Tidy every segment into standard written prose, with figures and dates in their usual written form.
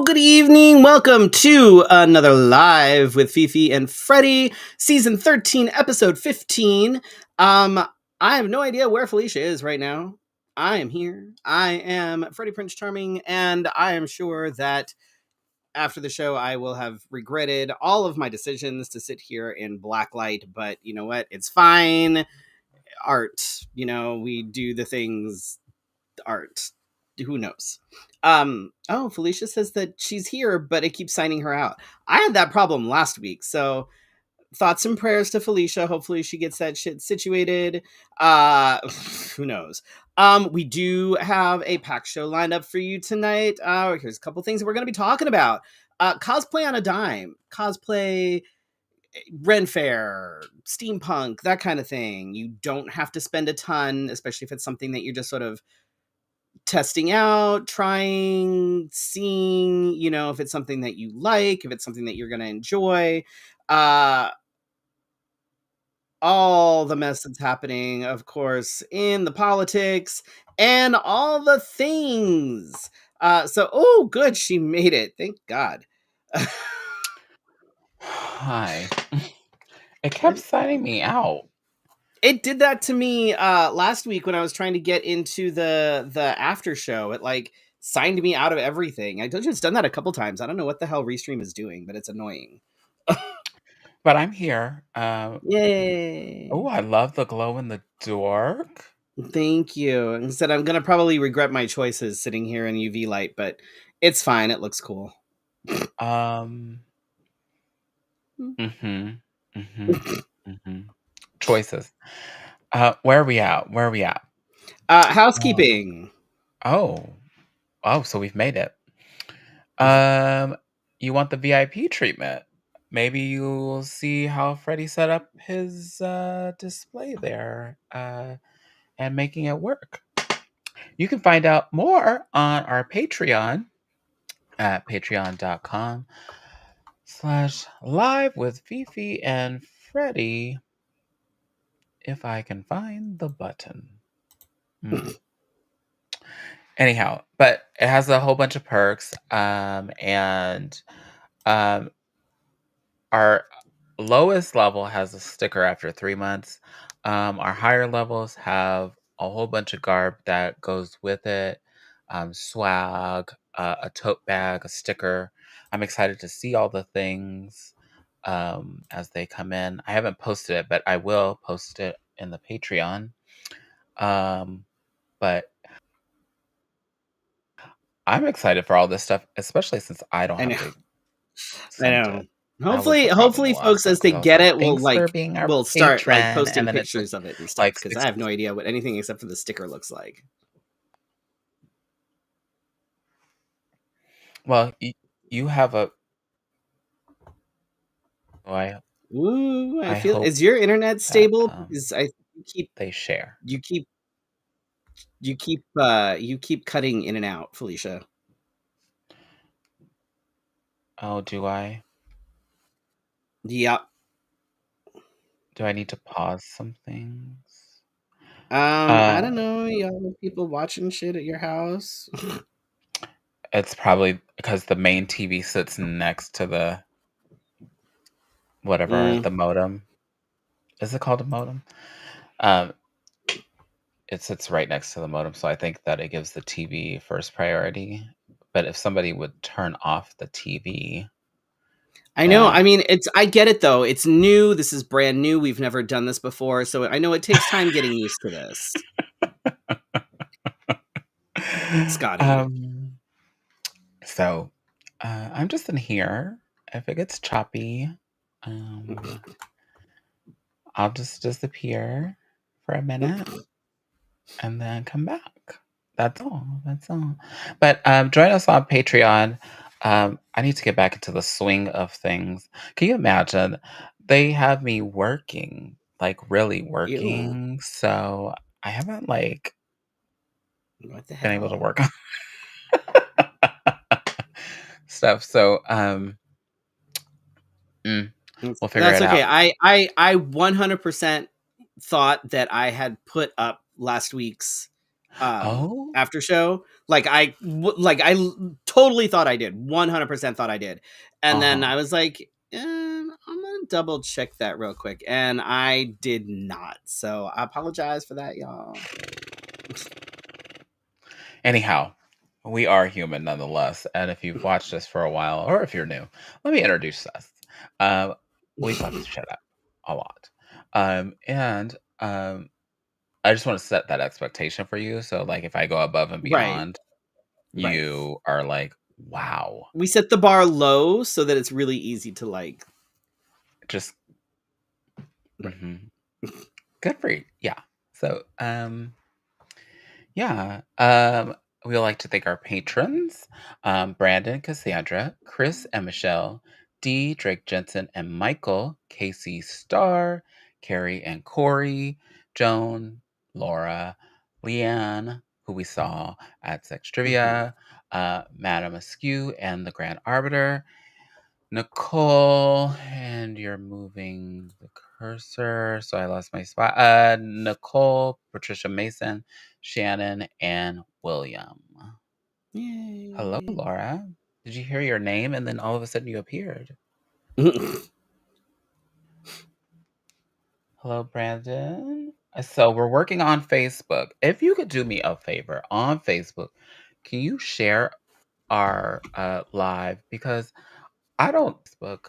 good evening. Welcome to another Live with Fefe and Freddy, season 13, episode 15. I have no idea where Felicia is right now. I am here. I am Freddie Prince Charming, and I am sure that after the show, I will have regretted all of my decisions to sit here in blacklight, but you know what? It's fine. Art, we do the things art. Who knows? Felicia says that she's here, but it keeps signing her out. I had that problem last week, so thoughts and prayers to Felicia. Hopefully she gets that shit situated. Who knows? We do have a pack show lined up for you tonight. Here's a couple things that we're going to be talking about. Cosplay on a dime. Cosplay, Ren Fair, steampunk, that kind of thing. You don't have to spend a ton, especially if it's something that you're just sort of testing out, trying, seeing, if it's something that you like, if it's something that you're going to enjoy. All the mess that's happening, of course, in the politics and all the things. Good, she made it. Thank God. Hi. It kept signing me out. It did that to me last week when I was trying to get into the after show. It signed me out of everything. I told you it's done that a couple times. I don't know what the hell Restream is doing, but it's annoying. But I'm here. Yay! Oh, I love the glow in the dark. Thank you. Instead, I'm gonna probably regret my choices sitting here in UV light, but it's fine. It looks cool. Choices. Where are we at? Housekeeping. So we've made it. You want the VIP treatment? Maybe you'll see how Freddie set up his display there and making it work. You can find out more on our Patreon at patreon.com/live with Fefe and Freddy. If I can find the button. Anyhow, but it has a whole bunch of perks. And our lowest level has a sticker after 3 months. Our higher levels have a whole bunch of garb that goes with it. Swag, a tote bag, a sticker. I'm excited to see all the things as they come in. I haven't posted it, but I will post it in the Patreon. But I'm excited for all this stuff, especially since I don't have to send it. Hopefully, folks, as they get it, will start posting and pictures of it and stuff. Because I have no idea what anything except for the sticker looks like. Well, you have a. I feel. Is your internet stable? Because they share. You keep cutting in and out, Felicia. Oh, do I? Yep. Do I need to pause some things? I don't know. Y'all people watching shit at your house. It's probably because the main TV sits next to the the modem. Is it called a modem? It sits right next to the modem, so I think that it gives the TV first priority. But if somebody would turn off the TV, I know. I mean, I get it though. It's new. This is brand new. We've never done this before, so I know it takes time getting used to this. Scotty. So I'm just in here. If it gets choppy, I'll just disappear for a minute and then come back. That's all. But join us on Patreon. I need to get back into the swing of things. Can you imagine? They have me working, really working. Ew. So I haven't what the hell? been able to work on stuff. So we'll figure it out. That's okay. I 100% thought that I had put up last week's after show. I totally thought I did. 100% thought I did. And then Uh-huh. I was like, I'm gonna double check that real quick, and I did not. So I apologize for that, y'all. Anyhow, we are human nonetheless, and if you've watched us for a while, or if you're new, let me introduce us. Um, we fucking shut up a lot, and I just want to set that expectation for you. So, like, if I go above and Right, beyond, right. you are like, "Wow, We set the bar low so that it's really easy to like. just Right. mhm. Good for you." Yeah. So, yeah. We would like to thank our patrons, Brandon, Cassandra, Chris and Michelle, D, Drake Jensen and Michael, Casey Starr, Carrie and Corey, Joan, Laura, Leanne, who we saw at Sex Mhm. Trivia, Madam Askew and the Grand Arbiter, Nicole, and you're moving the cursor, so I lost my spot. Nicole, Patricia Mason, Shannon, and William. Hello, Yay. Laura. Did you hear your name and then all of a sudden you appeared? Hello, Brandon. So we're working on Facebook. If you could do me a favor on Facebook, can you share our live? Because I don't Facebook.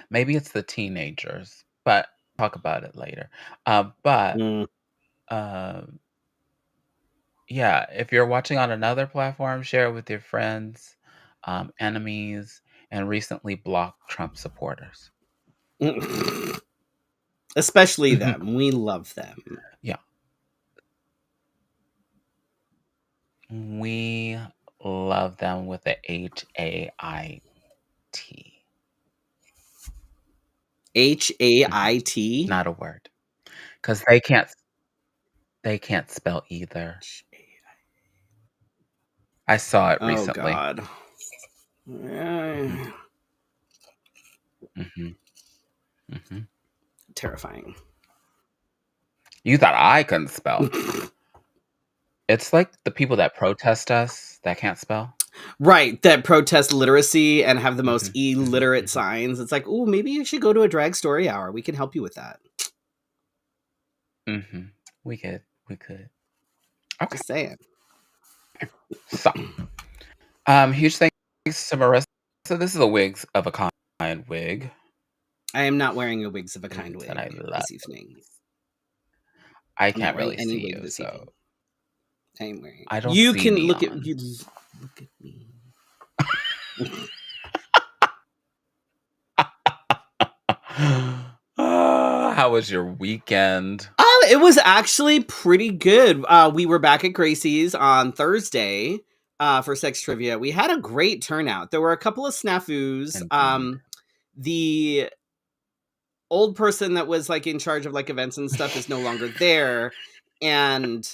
Maybe it's the teenagers, but talk about it later. But Mm. um, yeah, if you're watching on another platform, share it with your friends, enemies, and recently blocked Trump supporters. Especially them. We love them. Yeah, we love them with the HAIT, Mhm. HAIT. Not a word, because they can't spell either. I saw it Oh recently. God. Hmm. Hmm. Hmm. Terrifying. You thought I couldn't spell. It's like the people that protest us that can't spell. Right, that protest literacy and have the most Mhm, mhm, illiterate mhm, signs. It's like, oh, maybe you should go to a drag story hour. We can help you with that. mhm. We could. Okay. Just saying. So, huge thanks to Marissa. So this is a Wigs of a Kind wig, I am not wearing a wigs of a kind wigs that I wig love. this evening. I I'm not can't wearing really any see wig you, this so evening. I am wearing. I don't You see can look at neon. you. Look at me. How was your weekend? It was actually pretty good. We were back at Gracie's on Thursday for sex trivia. We had a great turnout. There were a couple of snafus. Indeed. The old person that was like in charge of like events and stuff is no longer there, and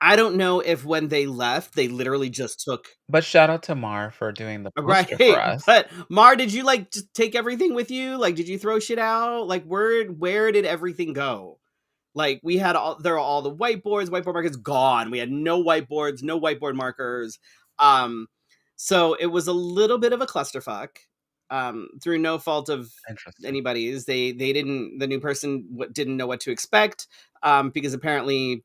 I don't know if when they left they literally just took. But shout out to Mar for doing the Right, poster for us. but Mar, did you like just take everything with you? Like, did you throw shit out? Like, where did everything go? Like, we had there are all the whiteboard markers gone. We had no whiteboards, no whiteboard markers. Um, so it was a little bit of a clusterfuck. Through no fault of Interesting. anybody's. They didn't. The new person didn't know what to expect. Because apparently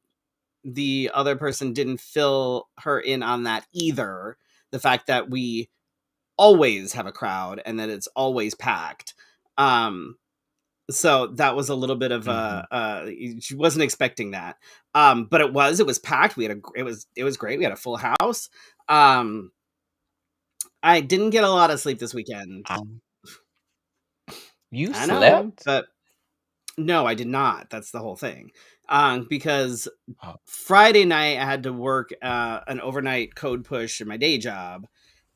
the other person didn't fill her in on that either. The fact that we always have a crowd and that it's always packed. Um, so that was a little bit of Mhm. she wasn't expecting that. But it was packed. It was great. We had a full house. Um, I didn't get a lot of sleep this weekend. Um, you I know, slept? but no, I did not. That's the whole thing. Because Oh. Friday night I had to work an overnight code push in my day job,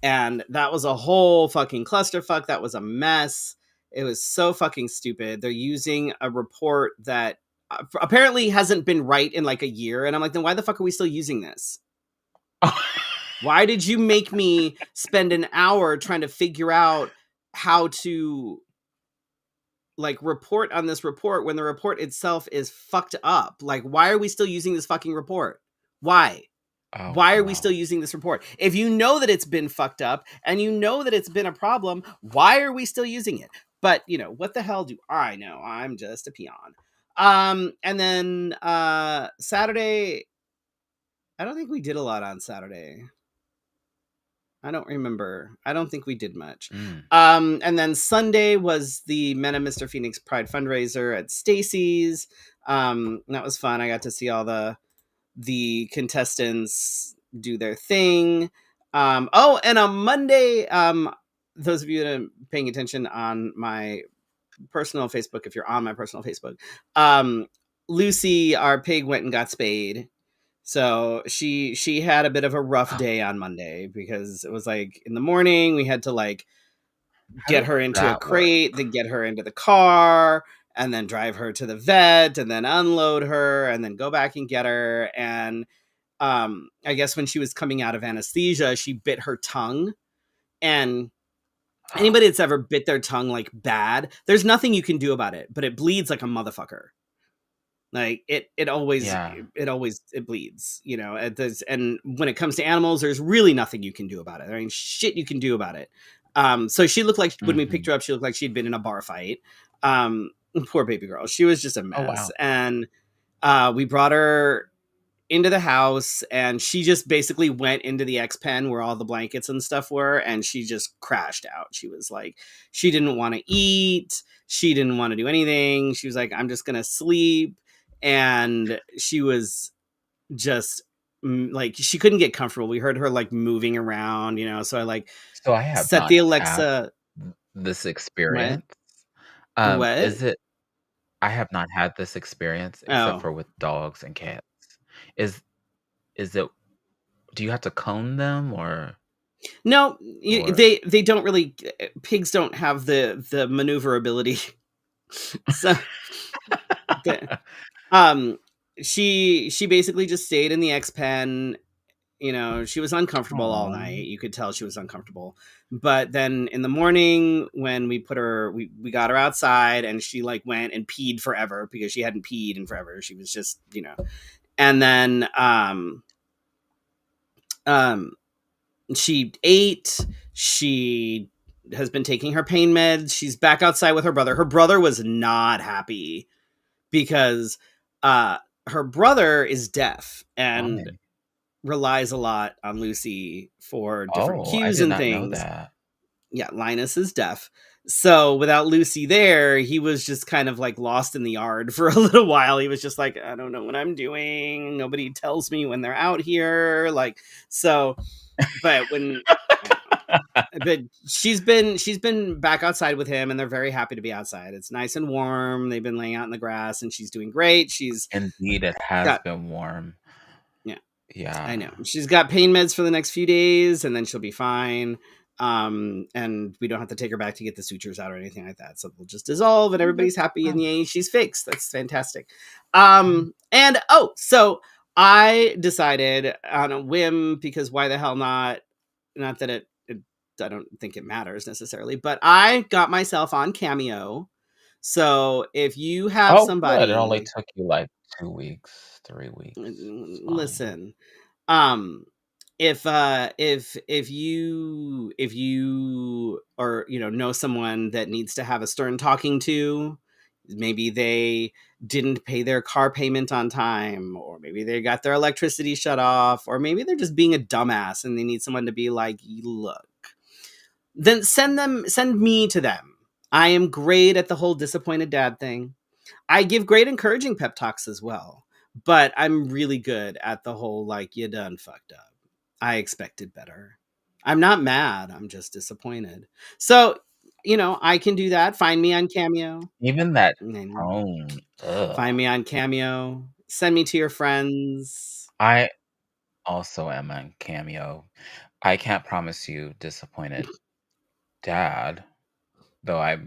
and that was a whole fucking clusterfuck. That was a mess. It was so fucking stupid. They're using a report that apparently hasn't been right in like a year, and I'm like, then why the fuck are we still using this? Why did you make me spend an hour trying to figure out how to like report on this report when the report itself is fucked up? Like, why are we still using this fucking report? Why? Oh, Why are we still wow. using this report? If you know that it's been fucked up and you know that it's been a problem, why are we still using it? But, what the hell do I know? I'm just a peon. And then Saturday, I don't think we did a lot on Saturday. I don't remember. I don't think we did much. Mm. And then Sunday was the Men of Mr. Phoenix Pride fundraiser at Stacy's. That was fun. I got to see all the contestants do their thing. Oh, and on Monday, those of you that are paying attention on my personal Facebook, if you're on my personal Facebook, Lucy, our pig, went and got spayed. So she had a bit of a rough day on Monday because it was like in the morning we had to like How get does her into a that work? crate, then get her into the car, and then drive her to the vet, and then unload her, and then go back and get her. And I guess when she was coming out of anesthesia, she bit her tongue. And anybody that's ever bit their tongue like bad, there's nothing you can do about it, but it bleeds like a motherfucker. Like it always Yeah. it bleeds, It does, and when it comes to animals, there's really nothing you can do about it. I mean, shit you can do about it. So she looked like when we picked Mhm. her up, she looked like she'd been in a bar fight. Poor baby girl, she was just a Oh, mess. wow. And we brought her into the house, and she just basically went into the X pen where all the blankets and stuff were, and she just crashed out. She was like, she didn't want to eat, she didn't want to do anything. She was like, I'm just gonna sleep. And she was just like, she couldn't get comfortable. We heard her like moving around, so I like So I have set not the had Alexa. this What? experience. What? Is it I have not had this experience except Oh for with dogs and cats. Is is it do you have to comb them no, or they don't really. Pigs don't have the maneuverability. So the, um she basically just stayed in the X pen. She was uncomfortable all Aw. night. You could tell she was uncomfortable. But then in the morning when we put her we got her outside, and she like went and peed forever because she hadn't peed in forever. She was just, and then um she ate. She has been taking her pain meds. She's back outside with her brother. Her brother was not happy because uh her brother is deaf and Why? relies a lot on Lucy for different Oh, I cues did and not know things. that. Yeah, Linus is deaf. So without Lucy there, he was just kind of like lost in the yard for a little while. He was just like, I don't know what I'm doing. Nobody tells me when they're out here. Like, so, but when I don't know. But she's been back outside with him, and they're very happy to be outside. It's nice and warm. They've been laying out in the grass, and she's doing great. She's Indeed, it has got been warm. Yeah, I know. Yeah. She's got pain meds for the next few days, and then she'll be fine. And we don't have to take her back to get the sutures out or anything like that. So they'll just dissolve, and Oh, that's everybody's happy, and fun. yay, she's fixed. That's fantastic. Mm. And so I decided on a whim, because why the hell not? Not that I don't think it matters necessarily, but I got myself on Cameo. So if you have Oh, good. It only somebody, took you, like, 2 weeks, 3 weeks. It's fine. listen, um if you or know someone that needs to have a stern talking to, maybe they didn't pay their car payment on time, or maybe they got their electricity shut off, or maybe they're just being a dumbass and they need someone to be like, look, then send me to them. I am great at the whole disappointed dad thing. I give great encouraging pep talks as well, but I'm really good at the whole like, you done fucked up. I expected better. I'm not mad. I'm just disappointed. So, I can do that. Find me on Cameo. Even that Mm, tone, ugh. Find me on Cameo. Send me to your friends. I also am on Cameo. I can't promise you disappointed dad, though I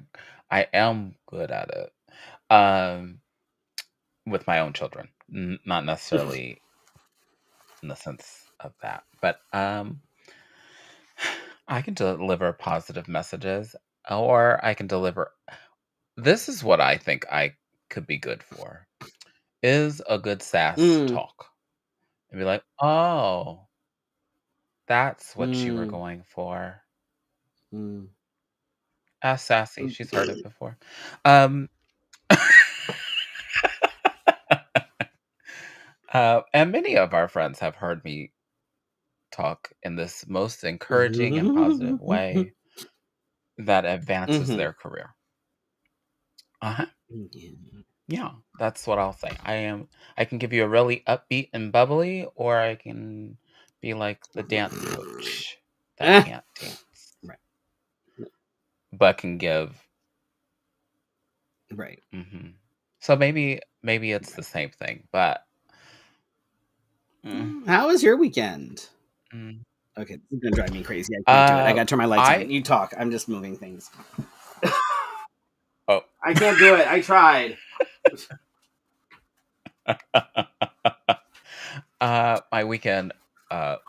am good at it, um, with my own children, not necessarily in the sense of that, but, I can deliver positive messages, or I can deliver this is what I think I could be good for, is a good sass Mm, talk. and be like, "Oh, that's what you were Mm, going for." mm. Ask Sassy, she's heard it before. Um, and many of our friends have heard me talk in this most encouraging and positive way that advances Mhm. their career. Uh-huh. Yeah. Yeah, that's what I'll say. I can give you a really upbeat and bubbly, or I can be like the dance coach that Eh, can't dance, right, but can give. right, Mhm. So maybe it's the right. same thing, but mm, How was your weekend? mm. Okay, this is gonna drive me crazy. I can't do it. I gotta turn my lights on. I You talk. I'm just moving things. oh. I can't do it. I tried. My weekend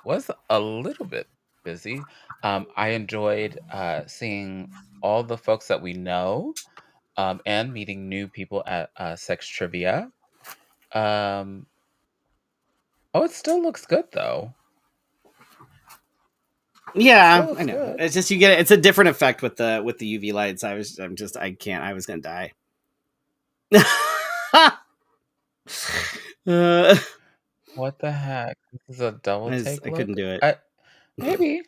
was a little bit busy. I enjoyed seeing all the folks that we know, and meeting new people at Sex Trivia. Um, oh, it still looks good though. It Yeah, still I looks know. good. It's just you get it. It's a different effect with the UV lights. I'm just I can't. I was gonna die. uh, What the heck? This is a double take I couldn't look. do it. Maybe.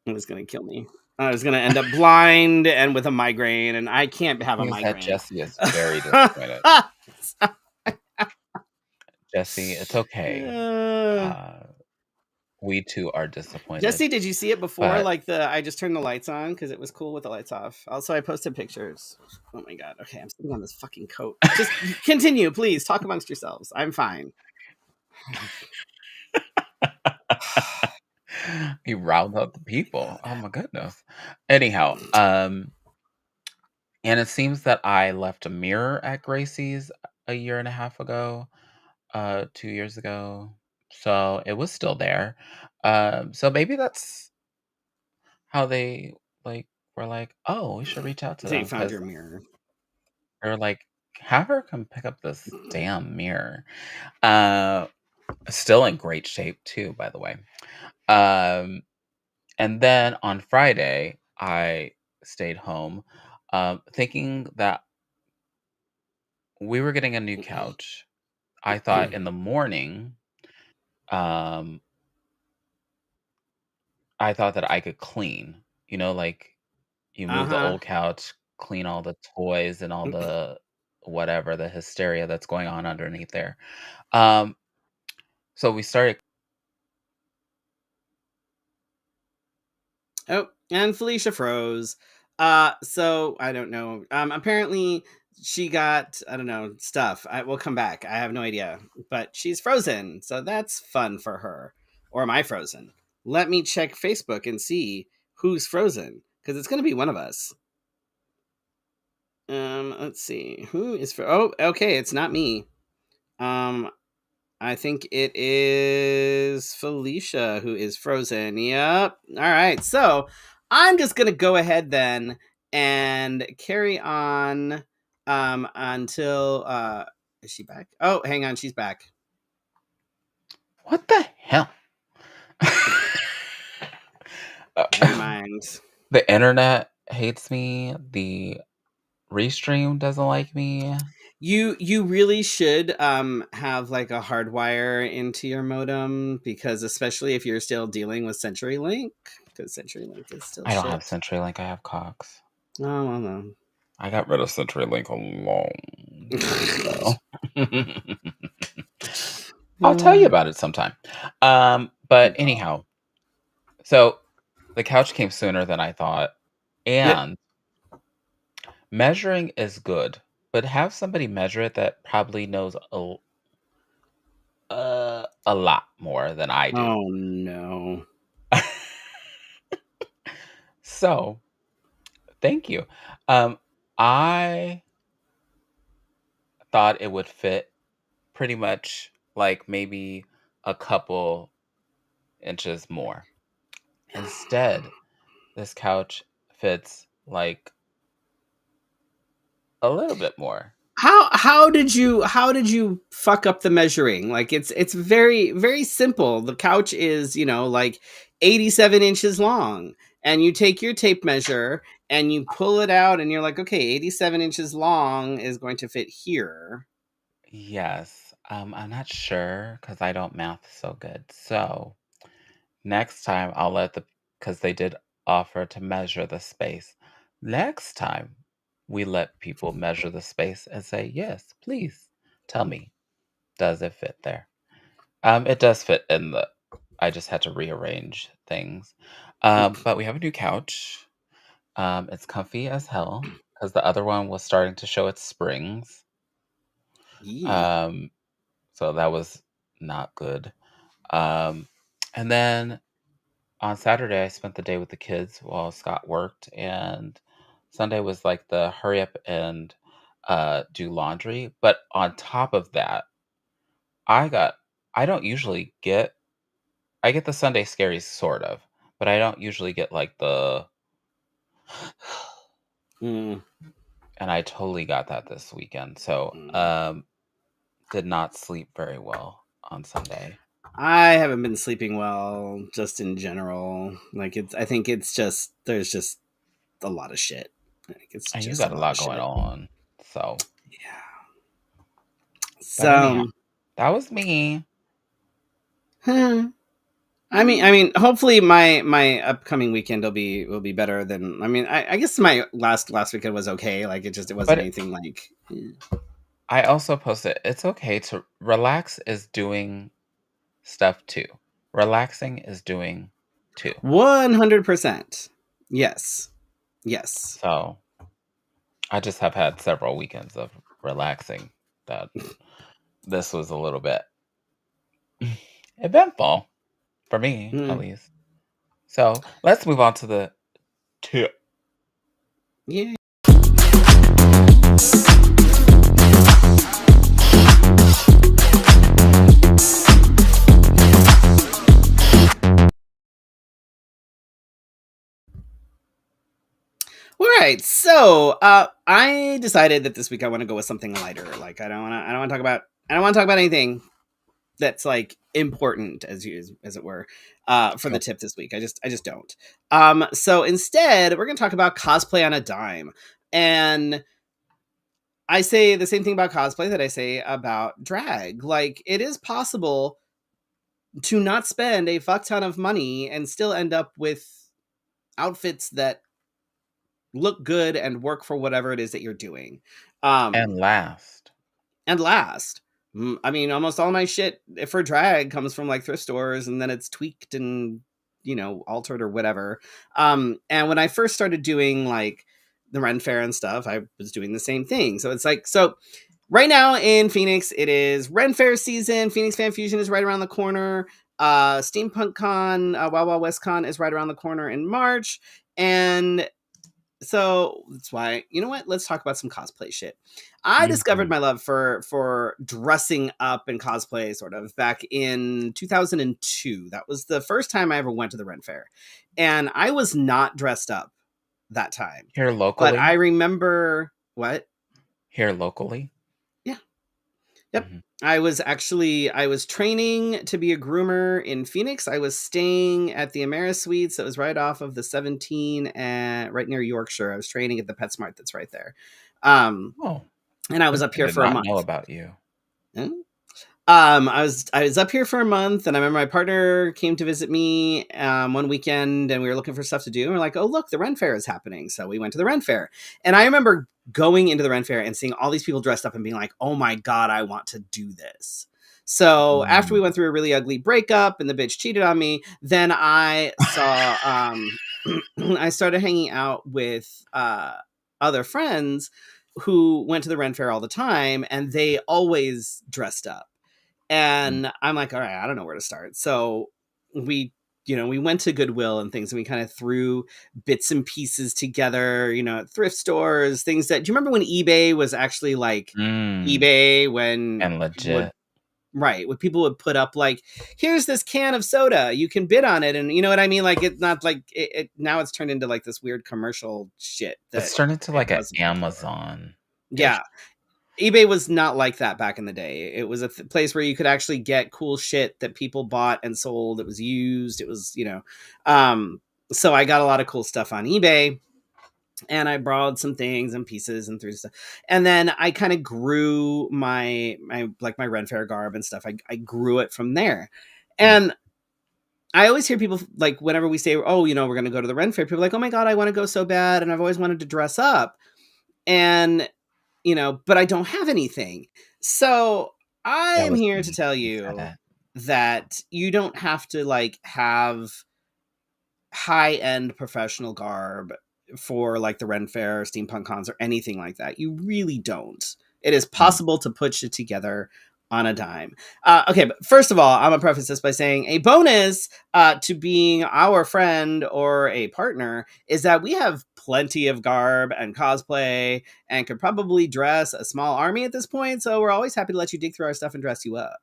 It was gonna kill me. I was gonna end up blind and with a migraine, and I can't have a Means that migraine. Jesse is very disappointed. Jesse, it's okay. Uh, Uh, we too are disappointed, Jesse, did you see it before? but Like the I just turned the lights on because it was cool with the lights off. Also, I posted pictures. Oh my god. Okay, I'm sitting on this fucking coat. Just continue, please. Talk amongst yourselves. I'm fine. he riled up the people. Oh my goodness. Anyhow, and it seems that I left a mirror at Gracie's a year and a half ago, 2 years ago. So it was still there. So maybe that's how they like were like, oh, we should reach out to So you them found because your mirror. they're like, have her come pick up this damn mirror. Uh, Still in great shape too, by the way. Um, and then on Friday, I stayed home, thinking that we were getting a new couch. I thought in the morning, um, I thought that I could clean. Like you Uh move the huh. old couch, clean all the toys and all the whatever, the hysteria that's going on underneath there. Um, so we started. Oh, and Felicia froze. So I don't know. Apparently she got I don't know stuff. Will come back. I have no idea, but she's frozen, so that's fun for her. Or am I frozen? Let me check Facebook and see who's frozen because it's gonna be one of us. Let's see who is. Oh, okay, it's not me. Um, I think it is Felicia who is frozen. Yep. All right. So I'm just gonna go ahead then and carry on until is she back? Oh, hang on, she's back. What the hell? Never mind. The internet hates me. The restream doesn't like me. You really should have like a hardwire into your modem because especially if you're still dealing with CenturyLink because CenturyLink is still I don't have shit. CenturyLink. I have Cox. Oh well, no. I got rid of CenturyLink a long time ago. I'll tell you Uh, about it sometime. But anyhow, so the couch came sooner than I thought, yeah. and measuring is good, but have somebody measure it that probably knows a lot more than I do. Oh no. So thank you. I thought it would fit pretty much like maybe a couple inches more. Instead, this couch fits like a little bit more. how did you fuck up the measuring? Like it's very very simple. The couch is, like 87 inches long, and you take your tape measure and you pull it out and you're like, okay, 87 inches long is going to fit here. Yes. I'm not sure because I don't math so good. So next time I'll let the because they did offer to measure the space. Next time we let people measure the space and say, yes, please tell me, does it fit there? It does fit in the I just had to rearrange things. But we have a new couch. It's comfy as hell because the other one was starting to show its springs. Yee. Um, so that was not good. Um, and then on Saturday, I spent the day with the kids while Scott worked, and Sunday was like the hurry up and do laundry. But on top of that, I got I don't usually get I get the Sunday scaries sort of, but I don't usually get like the Mm, and I totally got that this weekend. So mm. did not sleep very well on Sunday. I haven't been sleeping well, just in general. Like I think it's just there's just a lot of shit. Like it's And you just a got a lot of lot going shit. on. So, Yeah. but anyhow, So, that was me. huh. I mean, Hmm. I mean, hopefully my upcoming weekend will be better than. I mean, I guess my last weekend was okay. Like it wasn't But anything like I also posted it's okay to relax is doing stuff too. Relaxing is doing too. 100%. Yes, yes. So I just have had several weekends of relaxing that this was a little bit eventful for me, at Mm, least. So let's move on to the tip. yeah. All right. So, I decided that this week I want to go with something lighter. Like I don't want to talk about anything that's like important as it were for the Go. tip this week. I just don't. So instead, we're going to talk about cosplay on a dime. And I say the same thing about cosplay that I say about drag. Like it is possible to not spend a fuck ton of money and still end up with outfits that look good and work for whatever it is that you're doing. And Um last. and last. I mean, almost all my shit for drag comes from like thrift stores, and then it's tweaked and altered or whatever. And when I first started doing like the Ren Fair and stuff, I was doing the same thing. So it's like right now in Phoenix, it is Ren Fair season. Phoenix Fan Fusion is right around the corner. Steampunk Con, Wild Wild West Con is right around the corner in March, and so that's why, you know what, let's talk about some cosplay shit. I discovered Mhm. my love for dressing up and cosplay sort of back in 2002. That was the first time I ever went to the Ren Fair, and I was not dressed up that time, Here but I locally. remember what. Here locally. Yeah. Yep. Mhm. I was training to be a groomer in Phoenix. I was staying at the Amerisuites that was right off of the 17 and right near Yorkshire. I was training at the PetSmart that's right there. Um, Oh, and I was up I here did for a not know month. about you. Hmm? I was up here for a month, and I remember my partner came to visit me one weekend, and we were looking for stuff to do. And we're like, "Oh, look, the Ren Fair is happening!" So we went to the Ren Fair, and I remember going into the Ren Fair and seeing all these people dressed up and being like, "Oh my god, I want to do this!" So after we Mm. went through a really ugly breakup and the bitch cheated on me, then I saw I started hanging out with other friends who went to the Ren Fair all the time, and they always dressed up, Mm. and I'm like, all right, I don't know where to start. So we, we went to Goodwill and things, and we kind of threw bits and pieces together, at thrift stores, things that, do you remember when eBay was actually like Mm. eBay, when And people would, legit. right, when people would put up like, here's this can of soda, you can bid on it. And you know what I mean? Like it's not like now it's turned into like this weird commercial shit that It's turned into it like a wasn't before. Amazon-ish. Yeah. eBay was not like that back in the day. It was a place where you could actually get cool shit that people bought and sold. It was used. It was, so I got a lot of cool stuff on eBay, and I borrowed some things and pieces and threw stuff. And then I kind of grew my Ren Fair garb and stuff. I grew it from there. Mm, And I always hear people like whenever we say, oh, we're going to go to the Ren Fair, people are like, oh my God, I want to go so bad. And I've always wanted to dress up. And, but I don't have anything. So that I'm was here to me. tell You said you that. that you don't have to like have high end professional garb for like the Ren Fair, steampunk cons, or anything like that. You really don't. It is Mm, possible to put shit together on a dime. Okay, but first of all, I'm gonna preface this by saying a bonus to being our friend or a partner is that we have plenty of garb and cosplay and could probably dress a small army at this point. So we're always happy to let you dig through our stuff and dress you up.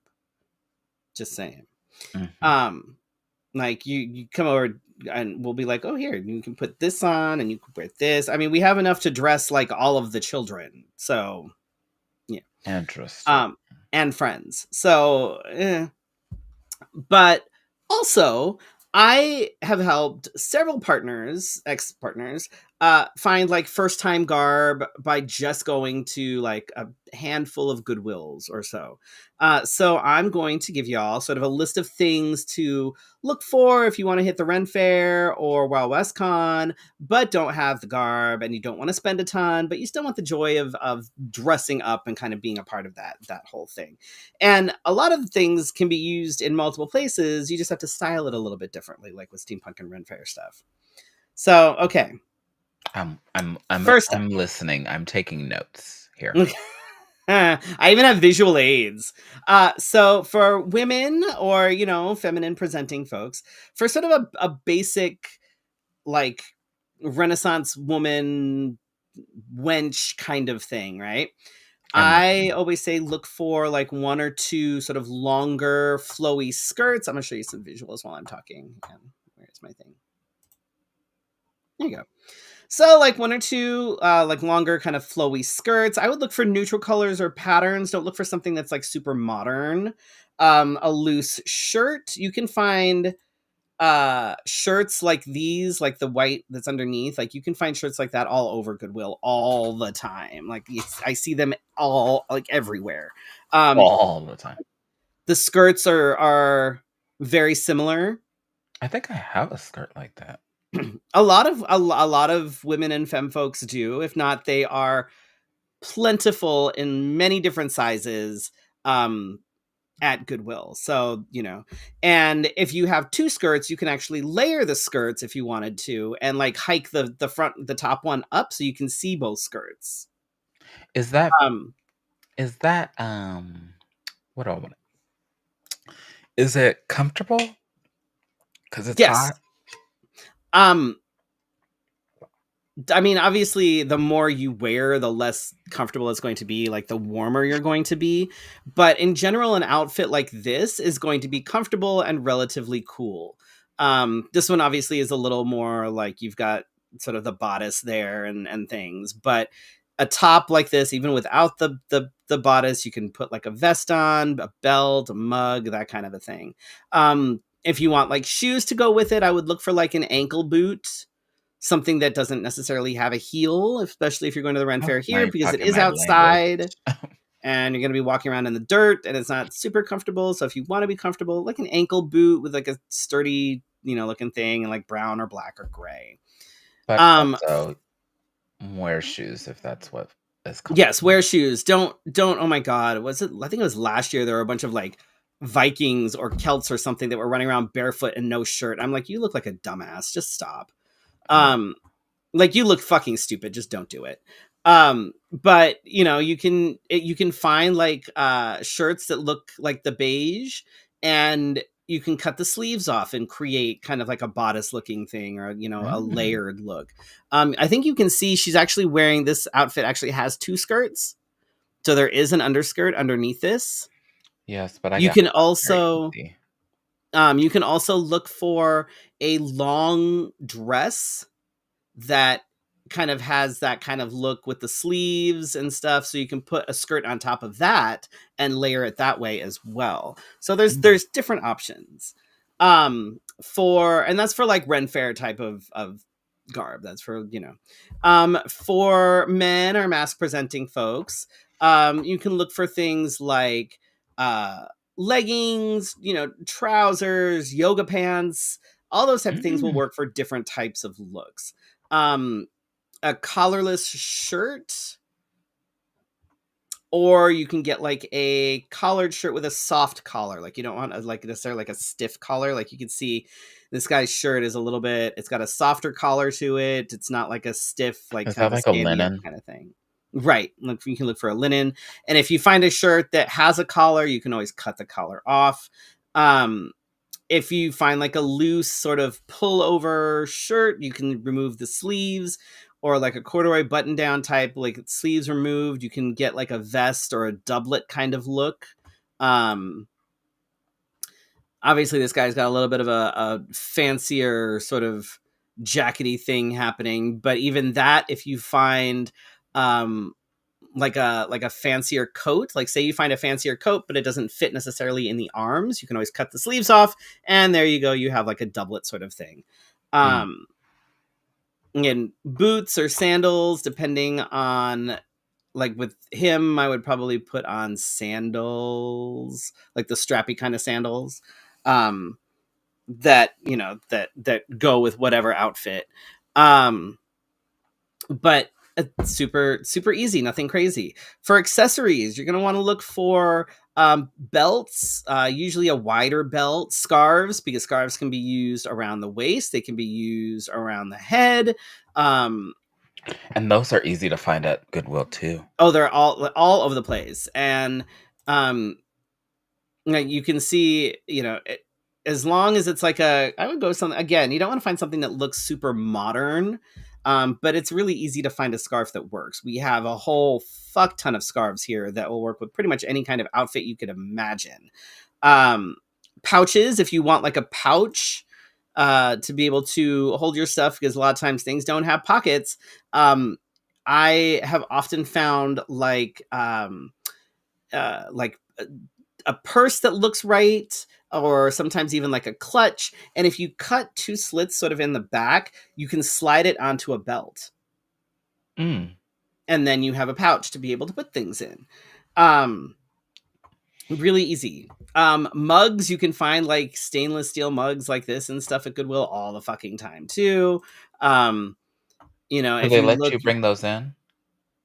Just saying. mhm. Um, like you come over and we'll be like, oh, here, you can put this on and you can wear this. I mean, we have enough to dress like all of the children. So yeah. Interesting. Um, and friends. So but also, I have helped several partners, ex partners, find like first time garb by just going to like a handful of Goodwills or so. So I'm going to give y'all sort of a list of things to look for if you want to hit the Ren Fair or Wild West Con, but don't have the garb and you don't want to spend a ton, but you still want the joy of dressing up and kind of being a part of that whole thing. And a lot of things can be used in multiple places. You just have to style it a little bit differently, like with steampunk and Ren Fair stuff. So, okay, first up. I'm listening. I'm taking notes here. I even have visual aids. So for women or, feminine presenting folks, for sort of a basic, like, Renaissance woman wench kind of thing, right? I'm I listening. always say look for like one or two sort of longer, flowy skirts. I'm gonna show you some visuals while I'm talking. Where's my thing? There you go. So like one or two like longer kind of flowy skirts. I would look for neutral colors or patterns. Don't look for something that's like super modern. A loose shirt. You can find shirts like these, like the white that's underneath. Like you can find shirts like that all over Goodwill all the time. Like I see them all like everywhere. Um All the time. the skirts are very similar. I think I have a skirt like that. A lot of women and femme folks do. If not, they are plentiful in many different sizes um at Goodwill. So, and if you have two skirts, you can actually layer the skirts if you wanted to and like hike the top one up so you can see both skirts. Is that Um is that what do I want? Is it comfortable? Because it's yes. hot. Um I mean, obviously, the more you wear, the less comfortable it's going to be, like the warmer you're going to be. But in general, an outfit like this is going to be comfortable and relatively cool. This one obviously is a little more like you've got sort of the bodice there and things, but a top like this, even without the bodice, you can put like a vest on, a belt, a mug, that kind of a thing. If you want like shoes to go with it, I would look for like an ankle boot, something that doesn't necessarily have a heel, especially if you're going to the Ren Oh, Fair now here, you're because it talking is my language. outside and you're going to be walking around in the dirt and it's not super comfortable. So if you want to be comfortable, like an ankle boot with like a sturdy, looking thing and like brown or black or gray. But Um, also wear shoes if that's what is yes, comfortable. wear shoes. Don't. Oh my God, was it? I think it was last year. There were a bunch of like Vikings or Celts or something that were running around barefoot and no shirt. I'm like, you look like a dumbass. Just stop. Mm. Um, like you look fucking stupid, just don't do it. But you can find like shirts that look like the beige, and you can cut the sleeves off and create kind of like a bodice looking thing, or a Mm. layered look. I think you can see she's actually wearing this outfit, actually has two skirts, so there is an underskirt underneath this. Yes, but I you got can caught very also easy. you can also look for a long dress that kind of has that kind of look with the sleeves and stuff, so you can put a skirt on top of that and layer it that way as well. So Mm. there's different options. For and that's for like Ren Fair type of garb. That's for, for men or mask presenting folks, you can look for things like uh leggings, trousers, yoga pants, all those type of things will Mm. work for different types of looks. Um, a collarless shirt, or you can get like a collared shirt with a soft collar. Like you don't want like necessarily like a stiff collar. Like you can see this guy's shirt is a little bit. It's got a softer collar to it. It's not like a stiff, like Is kind that of a like a standing up linen? kind of thing. Right. Look, you can look for a linen, and if you find a shirt that has a collar, you can always cut the collar off. Um, if you find like a loose sort of pullover shirt, you can remove the sleeves, or like a corduroy button down type, like sleeves removed. You can get like a vest or a doublet kind of look. Um, Obviously, this guy's got a little bit of a fancier sort of jackety thing happening, but even that, if you find um, like a fancier coat, like say you find a fancier coat but it doesn't fit necessarily in the arms, you can always cut the sleeves off, and there you go, you have like a doublet sort of thing. Mm. um and boots or sandals, depending on, like with him, I would probably put on sandals, like the strappy kind of sandals, um that that go with whatever outfit. um but super super easy, nothing crazy. For accessories, you're going to want to look for belts, usually a wider belt, scarves, because scarves can be used around the waist, they can be used around the head. um And those are easy to find at Goodwill too. oh, they're all over the place. And um you can see, as long as it's like I would go something, again, you don't want to find something that looks super modern, but it's really easy to find a scarf that works. We have a whole fuck ton of scarves here that will work with pretty much any kind of outfit you could imagine. um Pouches, if you want like a pouch to be able to hold your stuff, because a lot of times things don't have pockets. I have often found like a purse that looks right, or sometimes even like a clutch. And if you cut two slits sort of in the back, you can slide it onto a belt. Mm. And then you have a pouch to be able to put things in. Um, Really easy. Mugs, you can find like stainless steel mugs like this and stuff at Goodwill all the fucking time too. Um, Do if they you let look, you bring those in?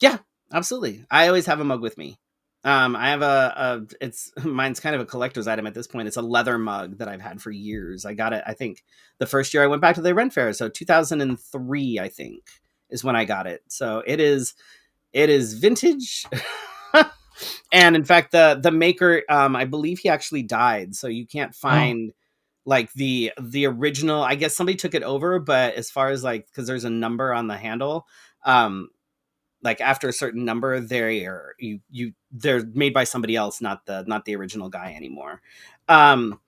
yeah, absolutely. I always have a mug with me. I have it's mine's kind of a collector's item at this point. It's a leather mug that I've had for years. I got it, I think, the first year I went back to the Ren Fair, so 2003, I think, is when I got it. So it is vintage. And in fact, the maker, I believe he actually died, so you can't Oh. find like the original. I guess somebody took it over, but as far as like, because there's a number on the handle, um, like after a certain number, they're made by somebody else, not the original guy anymore. um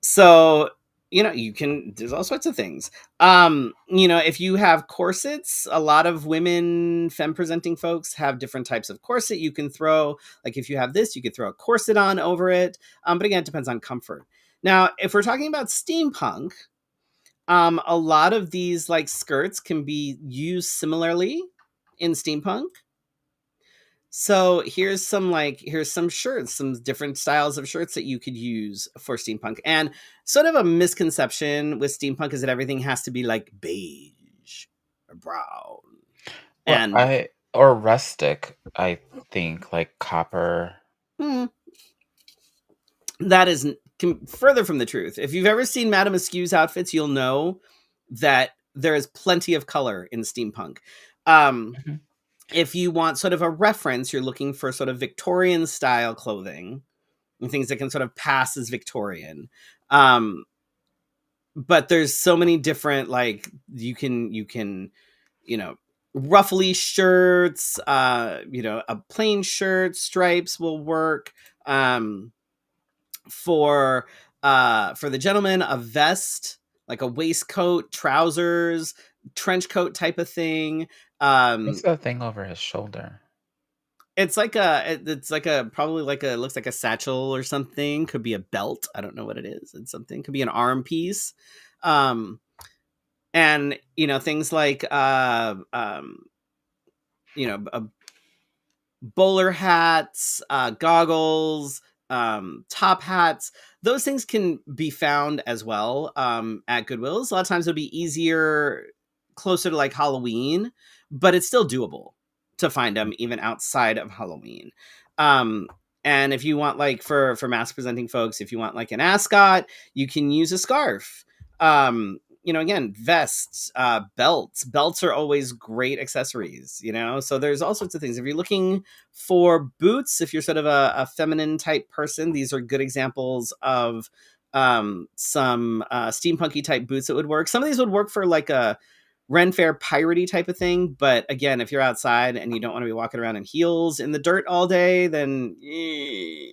so you can, there's all sorts of things. If you have corsets, a lot of women femme presenting folks have different types of corset you can throw. Like if you have this, you could throw a corset on over it. But again, it depends on comfort. Now if we're talking about steampunk, a lot of these like skirts can be used similarly in steampunk. So here's some shirts, some different styles of shirts that you could use for steampunk. And sort of a misconception with steampunk is that everything has to be like beige or brown. Well, And I or rustic, I think, like copper. hmm, that is further from the truth. If you've ever seen Madame Askew's outfits, you'll know that there is plenty of color in steampunk. Um, Mhm. if you want sort of a reference, you're looking for sort of Victorian style clothing and things that can sort of pass as Victorian. Um, but there's so many different, like you can you know ruffly shirts, a plain shirt, stripes will work. um for for the gentleman, a vest, like a waistcoat, trousers, trench coat type of thing. What's that thing over his shoulder? It's like probably like a looks like a satchel or something. Could be a belt. I don't know what it is. It's something. Could be an arm piece. Um, and things like bowler hats, goggles, top hats. Those things can be found as well at Goodwills. A lot of times it'll be easier closer to like Halloween, but it's still doable to find them even outside of Halloween. Um, and if you want like for mask presenting folks, if you want like an ascot, you can use a scarf. Again, vests, belts are always great accessories, so there's all sorts of things. If you're looking for boots, if you're sort of a feminine type person, these are good examples of some steampunky type boots that would work. Some of these would work for like a Ren Fair piratey type of thing, but again, if you're outside and you don't want to be walking around in heels in the dirt all day, then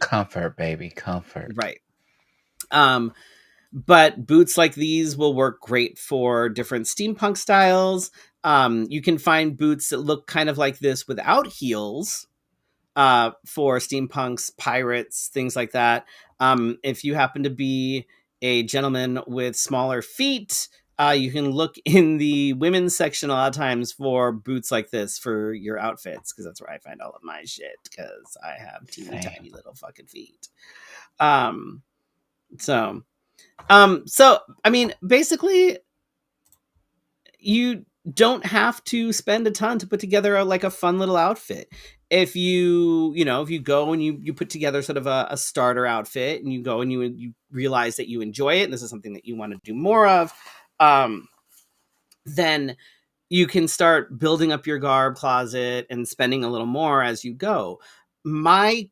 Comfort, baby, comfort. right. But boots like these will work great for different steampunk styles. You can find boots that look kind of like this without heels for steampunks, pirates, things like that. If you happen to be a gentleman with smaller feet, you can look in the women's section a lot of times for boots like this for your outfits, because that's where I find all of my shit, because I have teeny tiny little fucking feet. So I mean, basically, you don't have to spend a ton to put together a fun little outfit. If you go and you put together sort of a starter outfit, and you go and you realize that you enjoy it, and this is something that you want to do more of, then you can start building up your garb closet and spending a little more as you go. My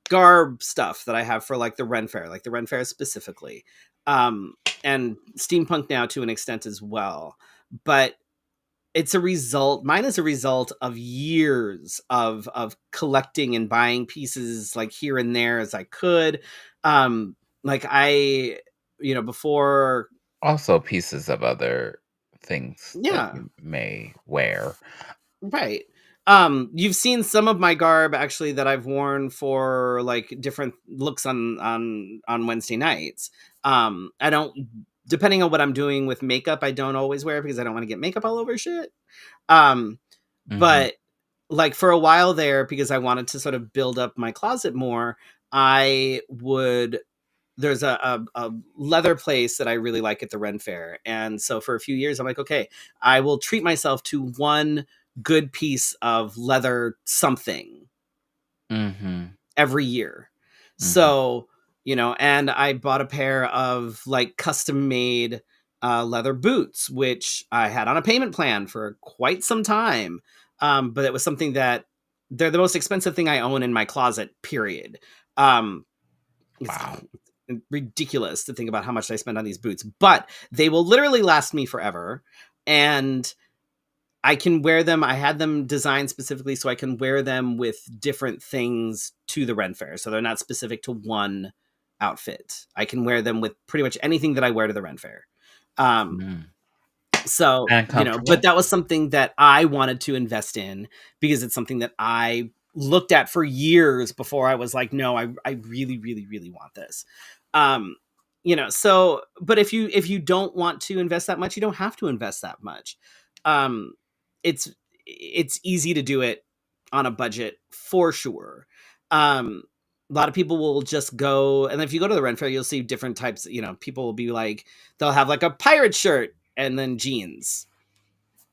garb stuff that I have for like the Ren Fair specifically, and steampunk now to an extent as well, but mine is a result of years of collecting and buying pieces like here and there as I could. Like I, before. Also pieces of other things that Yeah, you may wear. right. You've seen some of my garb actually that I've worn for like different looks on Wednesday nights. I don't, depending on what I'm doing with makeup, I don't always wear it because I don't want to get makeup all over shit. Um, Mhm. but like for a while there, because I wanted to sort of build up my closet more, I would. There's a leather place that I really like at the Ren Fair, and so for a few years, I'm like, okay, I will treat myself to one good piece of leather something Mhm. every year. Mhm. So, and I bought a pair of like custom made leather boots, which I had on a payment plan for quite some time. But it was something that they're the most expensive thing I own in my closet, period. It's Wow. ridiculous to think about how much I spend on these boots, but they will literally last me forever. And I can wear them. I had them designed specifically so I can wear them with different things to the Ren Fair. So they're not specific to one outfit. I can wear them with pretty much anything that I wear to the Ren Fair. Um, Mm. so, And but comfortable? that was something that I wanted to invest in because it's something that I looked at for years before I was like, no, I really, really, really want this. Um, so, but if you don't want to invest that much, you don't have to invest that much. Um, it's, it's easy to do it on a budget for sure. Um, a lot of people will just go, and if you go to the Ren Fair, you'll see different types. People will be like, they'll have like a pirate shirt and then jeans,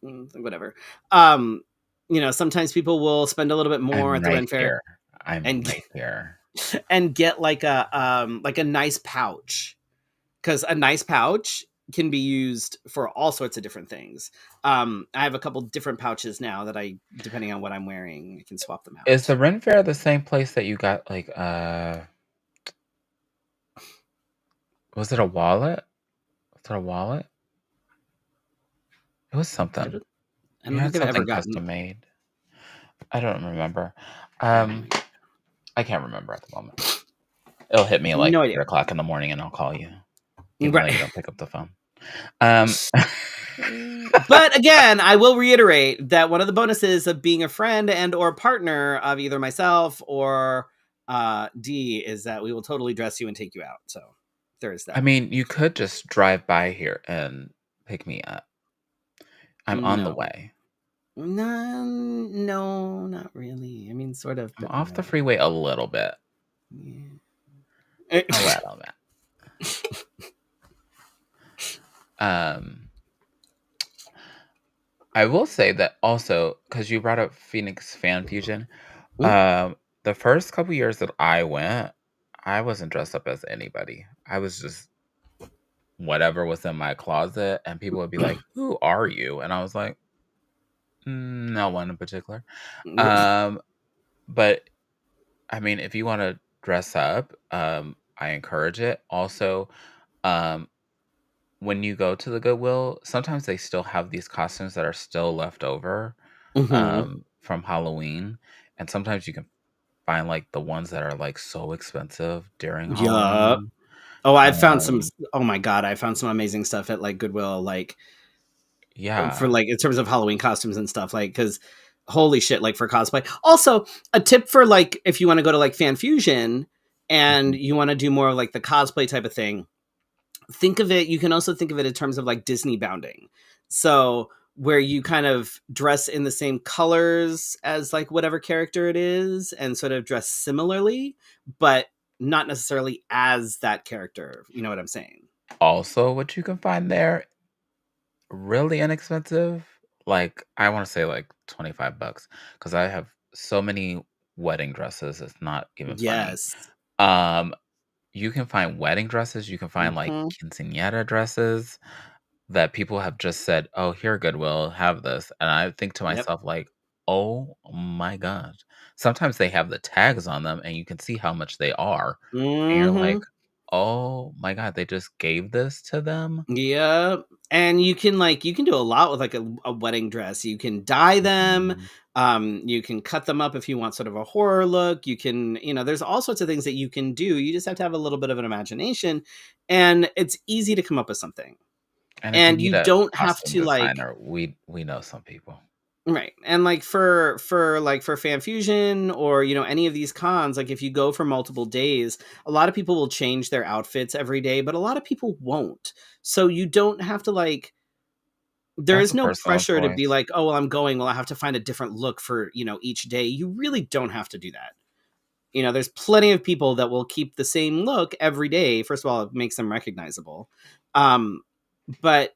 whatever. Um, sometimes people will spend a little bit more I'm at the right Ren Fair here. I'm and right here. and get like a nice pouch, because a nice pouch can be used for all sorts of different things. I have a couple different pouches now that depending on what I'm wearing, I can swap them Is out. the Ren Fair the same place that you got, like, was it a wallet? Was it a wallet? It was I something. don't, I You don't had think I've ever something gotten. custom made. I don't remember. I don't Um, either. I can't remember at the moment. It'll hit me, like, No idea. 3 o'clock in the morning, and I'll call you. even though Right. you don't pick up the phone. Um, But again, I will reiterate that one of the bonuses of being a friend and or partner of either myself or D is that we will totally dress you and take you out. So there is I that. mean, you could just drive by here and pick me up. I'm on the No. way. No, no, not really. I mean, sort of, I'm but off the no. freeway a little bit. Yeah. A little bit. Um, I will say that also, because you brought up Phoenix Fan Fusion, the first couple years that I went, I wasn't dressed up as anybody. I was just whatever was in my closet, and people would be like, "Who are you?" And I was like, No one in particular." Um, but I mean, if you want to dress up, I encourage it. Also, um, when you go to the Goodwill, sometimes they still have these costumes that are still left over Mm-hmm. from Halloween, and sometimes you can find like the ones that are like so expensive during Yeah. Halloween. Oh, I found some. Um, Oh my god, I found some amazing stuff at like Goodwill, like for yeah, like in terms of Halloween costumes and stuff. Like, because holy shit, like for cosplay. Also, a tip for like if you want to go to like Fan Fusion and mhm. you want to do more of like the cosplay type of thing, think of it. You can also think of it in terms of like Disney bounding. So where you kind of dress in the same colors as like whatever character it is and sort of dress similarly, but not necessarily as that character. You know what I'm saying? Also, what you can find there really inexpensive. Like I want to say like $25 because I have so many wedding dresses. It's not even funny. Yes. Um, you can find wedding dresses. You can find like Hmm. quinceanera dresses that people have just said, "Oh, here, Goodwill, have this." And I think to Yep. myself, like, "Oh my god!" Sometimes they have the tags on them, and you can see how much they are, and you're Hmm. like, "Oh my god, they just gave this to them." Yeah, and you can do a lot with like a wedding dress. You can dye them, Mhm. you can cut them up if you want sort of a horror look. You can, there's all sorts of things that you can do. You just have to have a little bit of an imagination, and it's easy to come up with something. And if you And need you a don't have costume to like designer, we know some people. right. And like for Fan Fusion or any of these cons, like if you go for multiple days, a lot of people will change their outfits every day, but a lot of people won't. So you don't have to like there That's is a no personal pressure to be choice. like, "Oh, well, I'm going. Well, I have to find a different look for, each day." You really don't have to do that. There's plenty of people that will keep the same look every day. First of all, it makes them recognizable. Um, but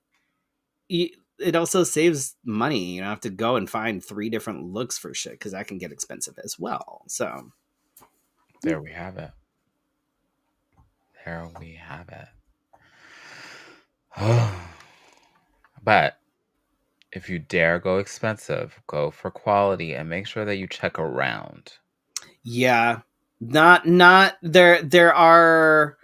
it also saves money. You don't have to go and find three different looks for shit because that can get expensive as well. So, There we have it. There we have it. But if you dare go expensive, go for quality and make sure that you check around. yeah, not there are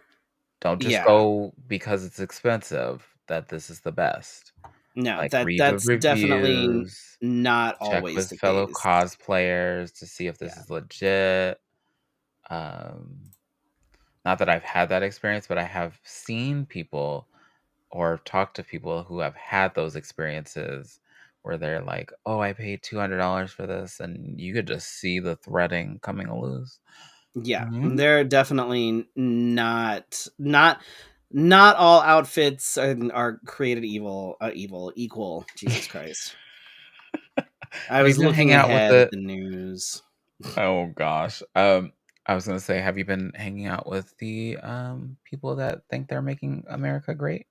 Don't just yeah. go because it's expensive that this is the best. No, Like, read the that's definitely reviews, not check always with the fellow case. cosplayers to see if this Yeah. is legit. Um, Not that I've had that experience, but I have seen people or talked to people who have had those experiences where they're like, "Oh, I paid $200 for this," and you could just see the threading coming loose. Yeah, Mhm. they're definitely not all outfits are created evil equal. Jesus Christ! I Have you was been hanging looking out with ahead at the the news. Oh gosh. I was gonna say, have you been hanging out with the people that think they're making America great?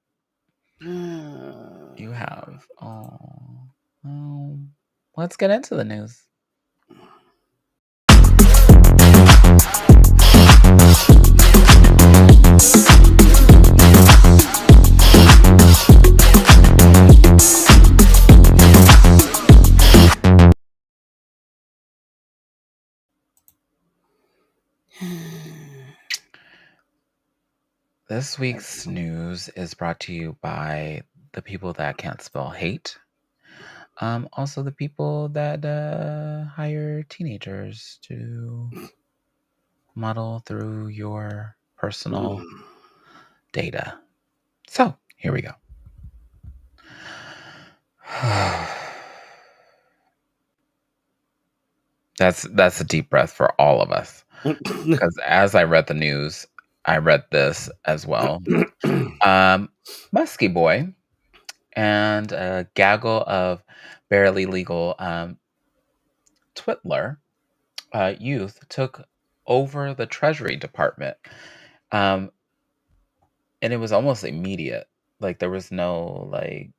You have. Oh. Um, let's get into the news. This week's news is brought to you by the people that can't spell hate. Also the people that hire teenagers to muddle through your personal data. So here we go. That's a deep breath for all of us. Because as I read the news, I read this as well. Muskie Boy and a gaggle of barely legal Twitler youth took over the Treasury Department, um, and it was almost immediate. Like there was no like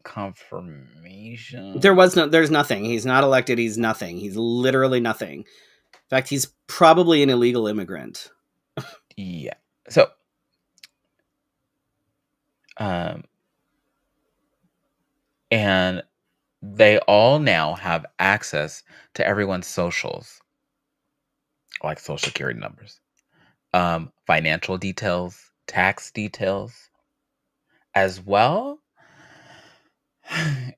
confirmation. There's nothing. He's not elected. He's nothing. He's literally nothing. In fact, he's probably an illegal immigrant. Yeah. So, um, and they all now have access to everyone's socials, like social security numbers, financial details, tax details, as well.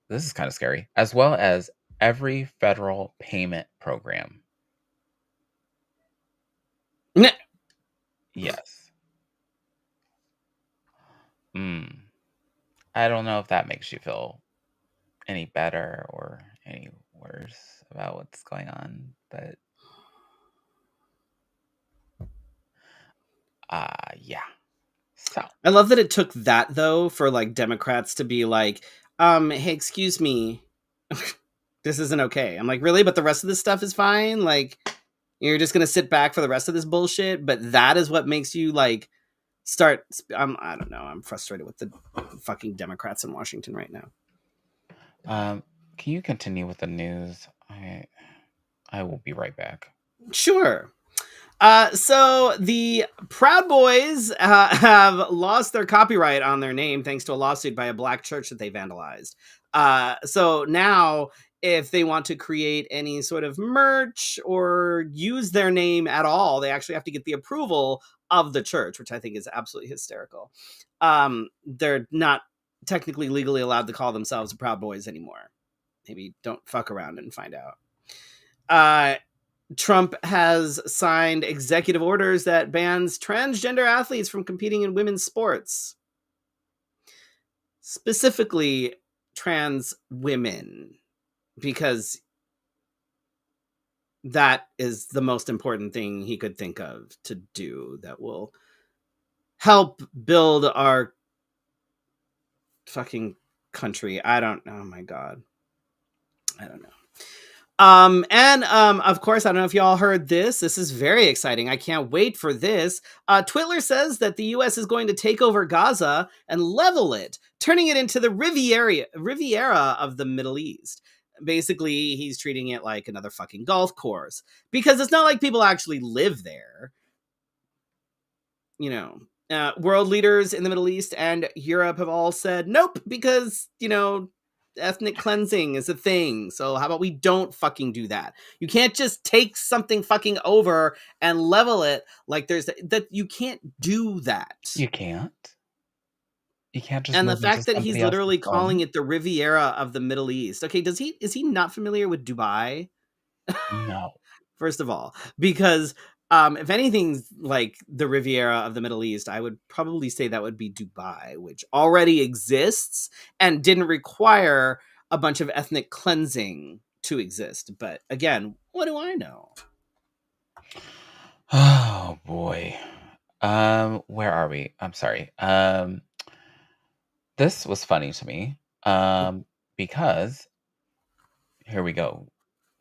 This is kind of scary, as well as every federal payment program. Nah. Yes. Mm. I don't know if that makes you feel any better or any worse about what's going on, but yeah. So, I love that it took that though for like Democrats to be like, hey, excuse me, this isn't okay. I'm like, really? But the rest of this stuff is fine? Like, you're just gonna sit back for the rest of this bullshit? But that is what makes you like start. I don't know. I'm frustrated with the fucking Democrats in Washington right now. can you continue with the news? I will be right back. Sure. So the Proud Boys have lost their copyright on their name thanks to a lawsuit by a black church that they vandalized. So now, if they want to create any sort of merch or use their name at all, they actually have to get the approval of the church, which I think is absolutely hysterical. They're not technically legally allowed to call themselves the Proud Boys anymore. Maybe don't fuck around and find out. Trump has signed executive orders that bans transgender athletes from competing in women's sports. Specifically, trans women, because that is the most important thing he could think of to do that will help build our fucking country. I don't know. Oh my God. I don't know. Of course, I don't know if y'all heard this. This is very exciting. I can't wait for this. Twitler says that the US is going to take over Gaza and level it, turning it into the Riviera of the Middle East. Basically, he's treating it like another fucking golf course because it's not like people actually live there. You know, world leaders in the Middle East and Europe have all said nope because, ethnic cleansing is a thing. So how about we don't fucking do that? You can't just take something fucking over and level it like there's that you can't do that. You can't. You can't just And the move into fact that he's somebody else's literally calling home. it the Riviera of the Middle East. Okay, is he not familiar with Dubai? No. First of all, because if anything's like the Riviera of the Middle East, I would probably say that would be Dubai, which already exists and didn't require a bunch of ethnic cleansing to exist. But again, what do I know? Oh boy. Where are we? I'm sorry. This was funny to me. Because here we go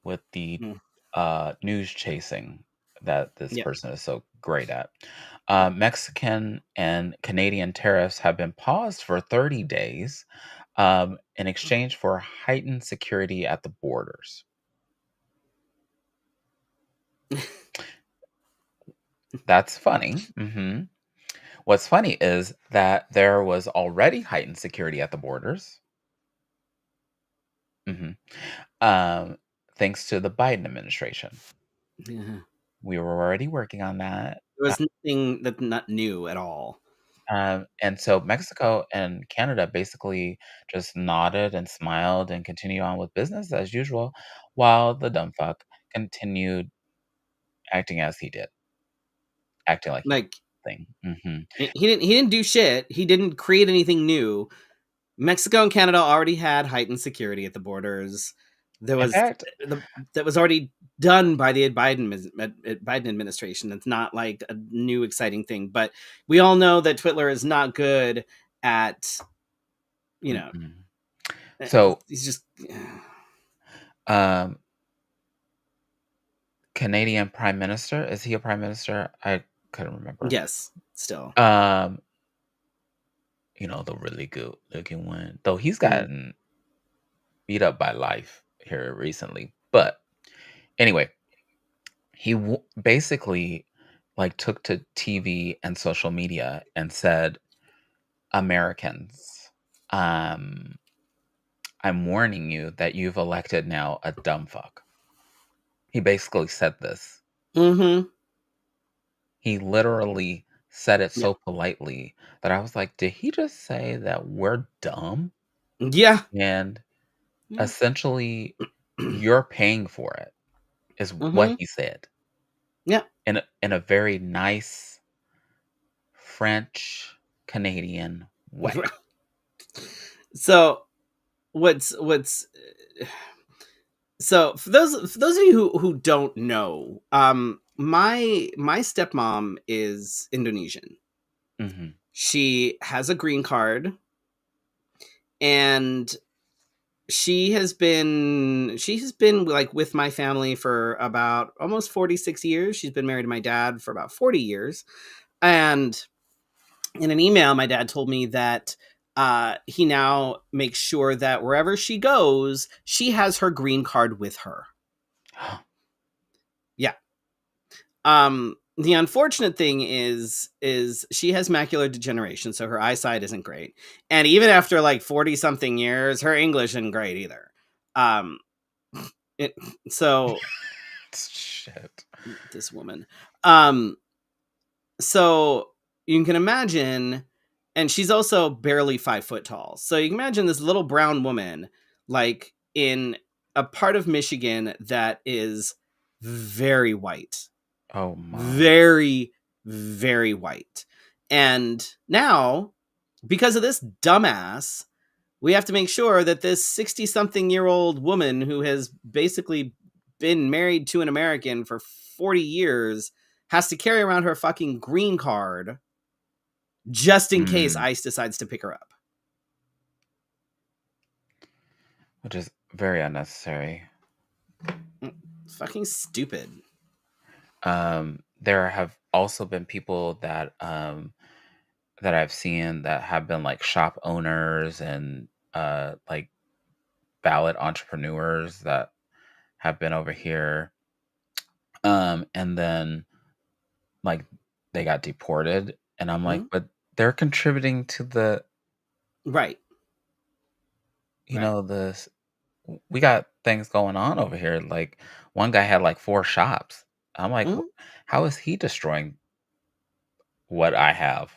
with the Mhm. news chasing that this Yeah. person is so great at. Mexican and Canadian tariffs have been paused for 30 days in exchange for heightened security at the borders. That's funny. What's funny is that there was already heightened security at the borders. hmm Thanks to the Biden administration. Yeah. We were already working on that. There was nothing that's not new at all. And so Mexico and Canada basically just nodded and smiled and continued on with business as usual, while the dumb fuck continued acting as he did, acting like he Like nothing. Mhm. He didn't do shit. He didn't create anything new. Mexico and Canada already had heightened security at the borders. There In was fact, that was already done by the Biden administration. It's not like a new exciting thing, but we all know that Twitler is not good at, you know, mm-mm. So, he's just um, Canadian Prime Minister, is he a Prime Minister? I couldn't remember. yes, still. Um, the really good looking one, though he's Mm, gotten beat up by life here recently. But anyway, he basically like took to TV and social media and said, Americans, um, I'm warning you that you've elected now a dumb fuck. He basically said this. mm-hmm. He literally said it Yeah. so politely that I was like, did he just say that we're dumb? Yeah. And Yeah. essentially, you're paying for it, is what Mm-hmm. he said Yeah. in a very nice French Canadian way. So what's so for those of you who don't know, my stepmom is Indonesian. Hmm. She has a green card, and she has been like with my family for about almost 46 years. She's been married to my dad for about 40 years. And in an email, my dad told me that he now makes sure that wherever she goes, she has her green card with her. Yeah. The unfortunate thing is she has macular degeneration, so her eyesight isn't great. And even after like 40 something years, her English isn't great either. Um it, so Shit. this woman. Um so you can imagine, and she's also barely 5 foot tall. So you can imagine this little brown woman like in a part of Michigan that is very white. Oh my. Very, very white. And now, because of this dumbass, we have to make sure that this 60 something year old woman who has basically been married to an American for 40 years has to carry around her fucking green card just in case Mm, ICE decides to pick her up. which is very unnecessary. Fucking stupid. There have also been people that I've seen that have been like shop owners and like ballot entrepreneurs that have been over here. And then like they got deported and I'm like, Mhm. but they're contributing to the, Right. Right. the we got things going on over here. Like one guy had like four shops. I'm like, Mhm. how is he destroying what I have?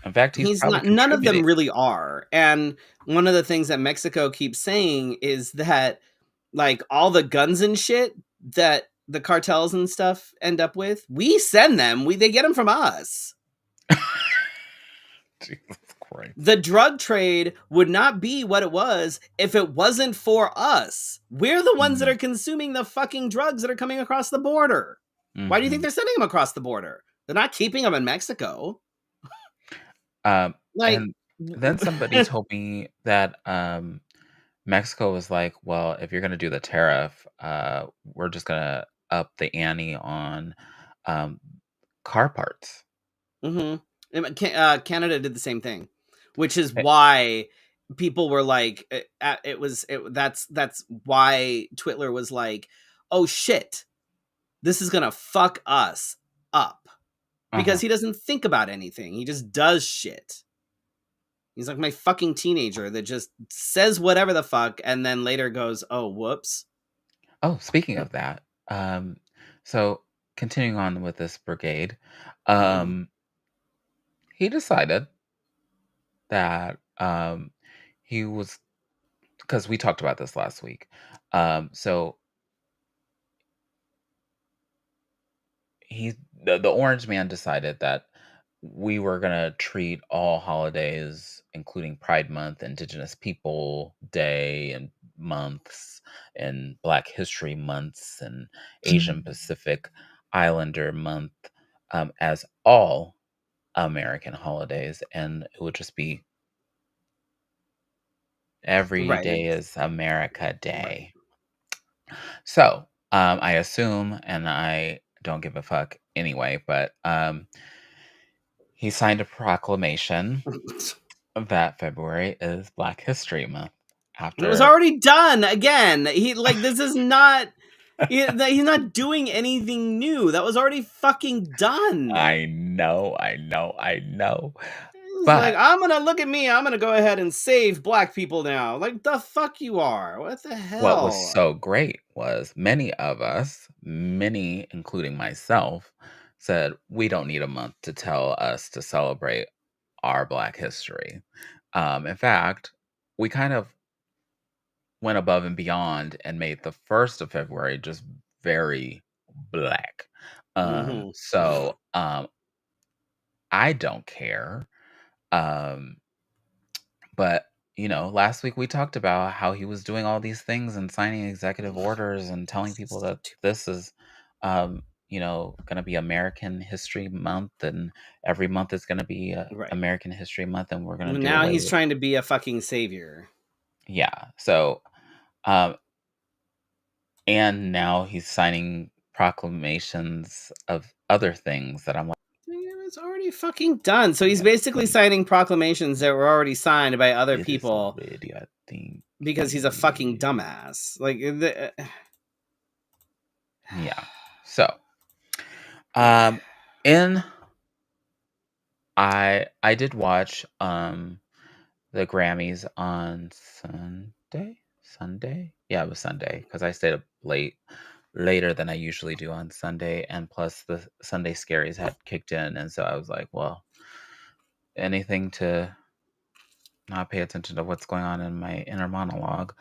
In fact, he's He's probably not, none of them contributing. really are. And one of the things that Mexico keeps saying is that like all the guns and shit that the cartels and stuff end up with, we send them. They get them from us. Jesus Christ. The drug trade would not be what it was if it wasn't for us. We're the ones that Mm, are consuming the fucking drugs that are coming across the border. Why do you think mhm. they're sending them across the border? They're not keeping them in Mexico. Like, And then somebody told me that Mexico was like, well, if you're going to do the tariff, we're just going to up the ante on um, car parts. mhm. Canada did the same thing, which is Eh, why people were like, that's why Twitler was like, oh shit, this is gonna fuck us up, because Uh-huh. he doesn't think about anything. He just does shit. He's like my fucking teenager that just says whatever the fuck and then later goes, oh whoops. Oh, speaking of that, so continuing on with this brigade, Mhm. um, he decided that he was, because we talked about this last week. So he, the orange man decided that we were gonna treat all holidays, including Pride Month, Indigenous People Day, and months, and Black History months, and Asian Pacific Islander month, as all American holidays, and it would just be every Right. day is America Right. Day. So, I assume, and I don't give a fuck anyway, but he signed a proclamation that February is Black History Month It was after already done again. He like this is not he's not doing anything new. That was already fucking done. I know, I know, I know. It's like, But I'm gonna look at me. I'm gonna go ahead and save black people now. Like the fuck you are. What the what was hell? so great was many of us, many including myself, said we don't need a month to tell us to celebrate our Black history. In fact, we kind of went above and beyond and made the 1st of February just very black. Hmm. I don't care. Um, but last week we talked about how he was doing all these things and signing executive orders and telling people that this is going to be American History Month, and every month is going to be Right. American History Month, and we're going to do Now away he's with. trying to be a fucking savior. Yeah. So um and now he's signing proclamations of other things that I'm like, It was already fucking done. So he's yeah, basically wait, signing proclamations that were already signed by other it is people already, I think. because he's a fucking dumbass. Like Yeah. So, um, in I did watch the Grammys on Sunday. Sunday? Yeah, it was Sunday because I stayed up later than I usually do on Sunday, and plus the Sunday scaries had kicked in, and so I was like, well, anything to not pay attention to what's going on in my inner monologue.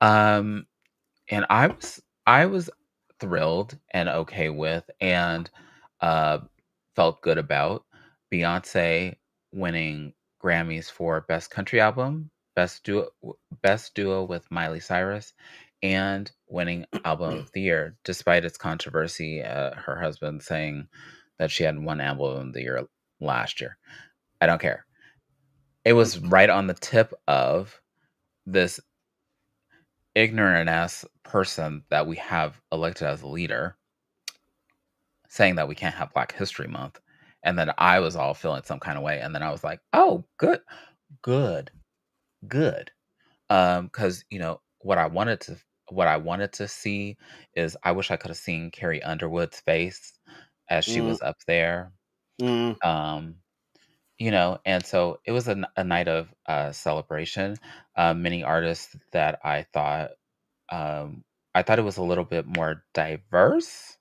Um, and I was thrilled and okay with, and uh, felt good about Beyonce winning Grammys for Best Country Album, Best Duo with Miley Cyrus, and winning Album of the Year, despite its controversy. Her husband saying that she had one Album of the Year last year. I don't care. It was right on the tip of this ignorant ass person that we have elected as a leader saying that we can't have Black History Month. And then I was all feeling some kind of way. And then I was like, oh, good, good, good. Because what I wanted to see is I wish I could have seen Carrie Underwood's face as she mm, was up there. mm, Um, and so it was a night of celebration. Many artists that um, I thought it was a little bit more diverse,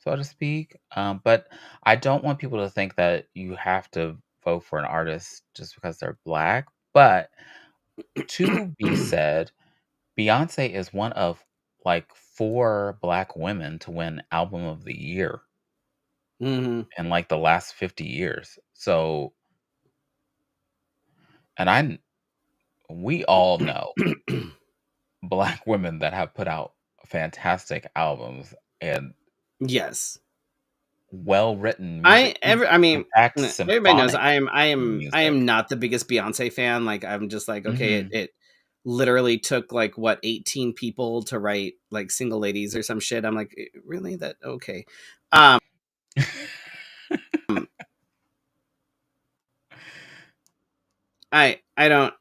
so to speak. But I don't want people to think that you have to vote for an artist just because they're black. But to be said, Beyonce is one of like four black women to win Album of the Year mhm. in like the last 50 years. So, and we all know black women that have put out fantastic albums and Yes. well-written music, I in mean, fact, everybody knows symphonic I am music. not the biggest Beyonce fan. Like I'm just like, okay, it Mhm. it literally took like what 18 people to write like Single Ladies or some shit. I'm like, really? That okay. Um I don't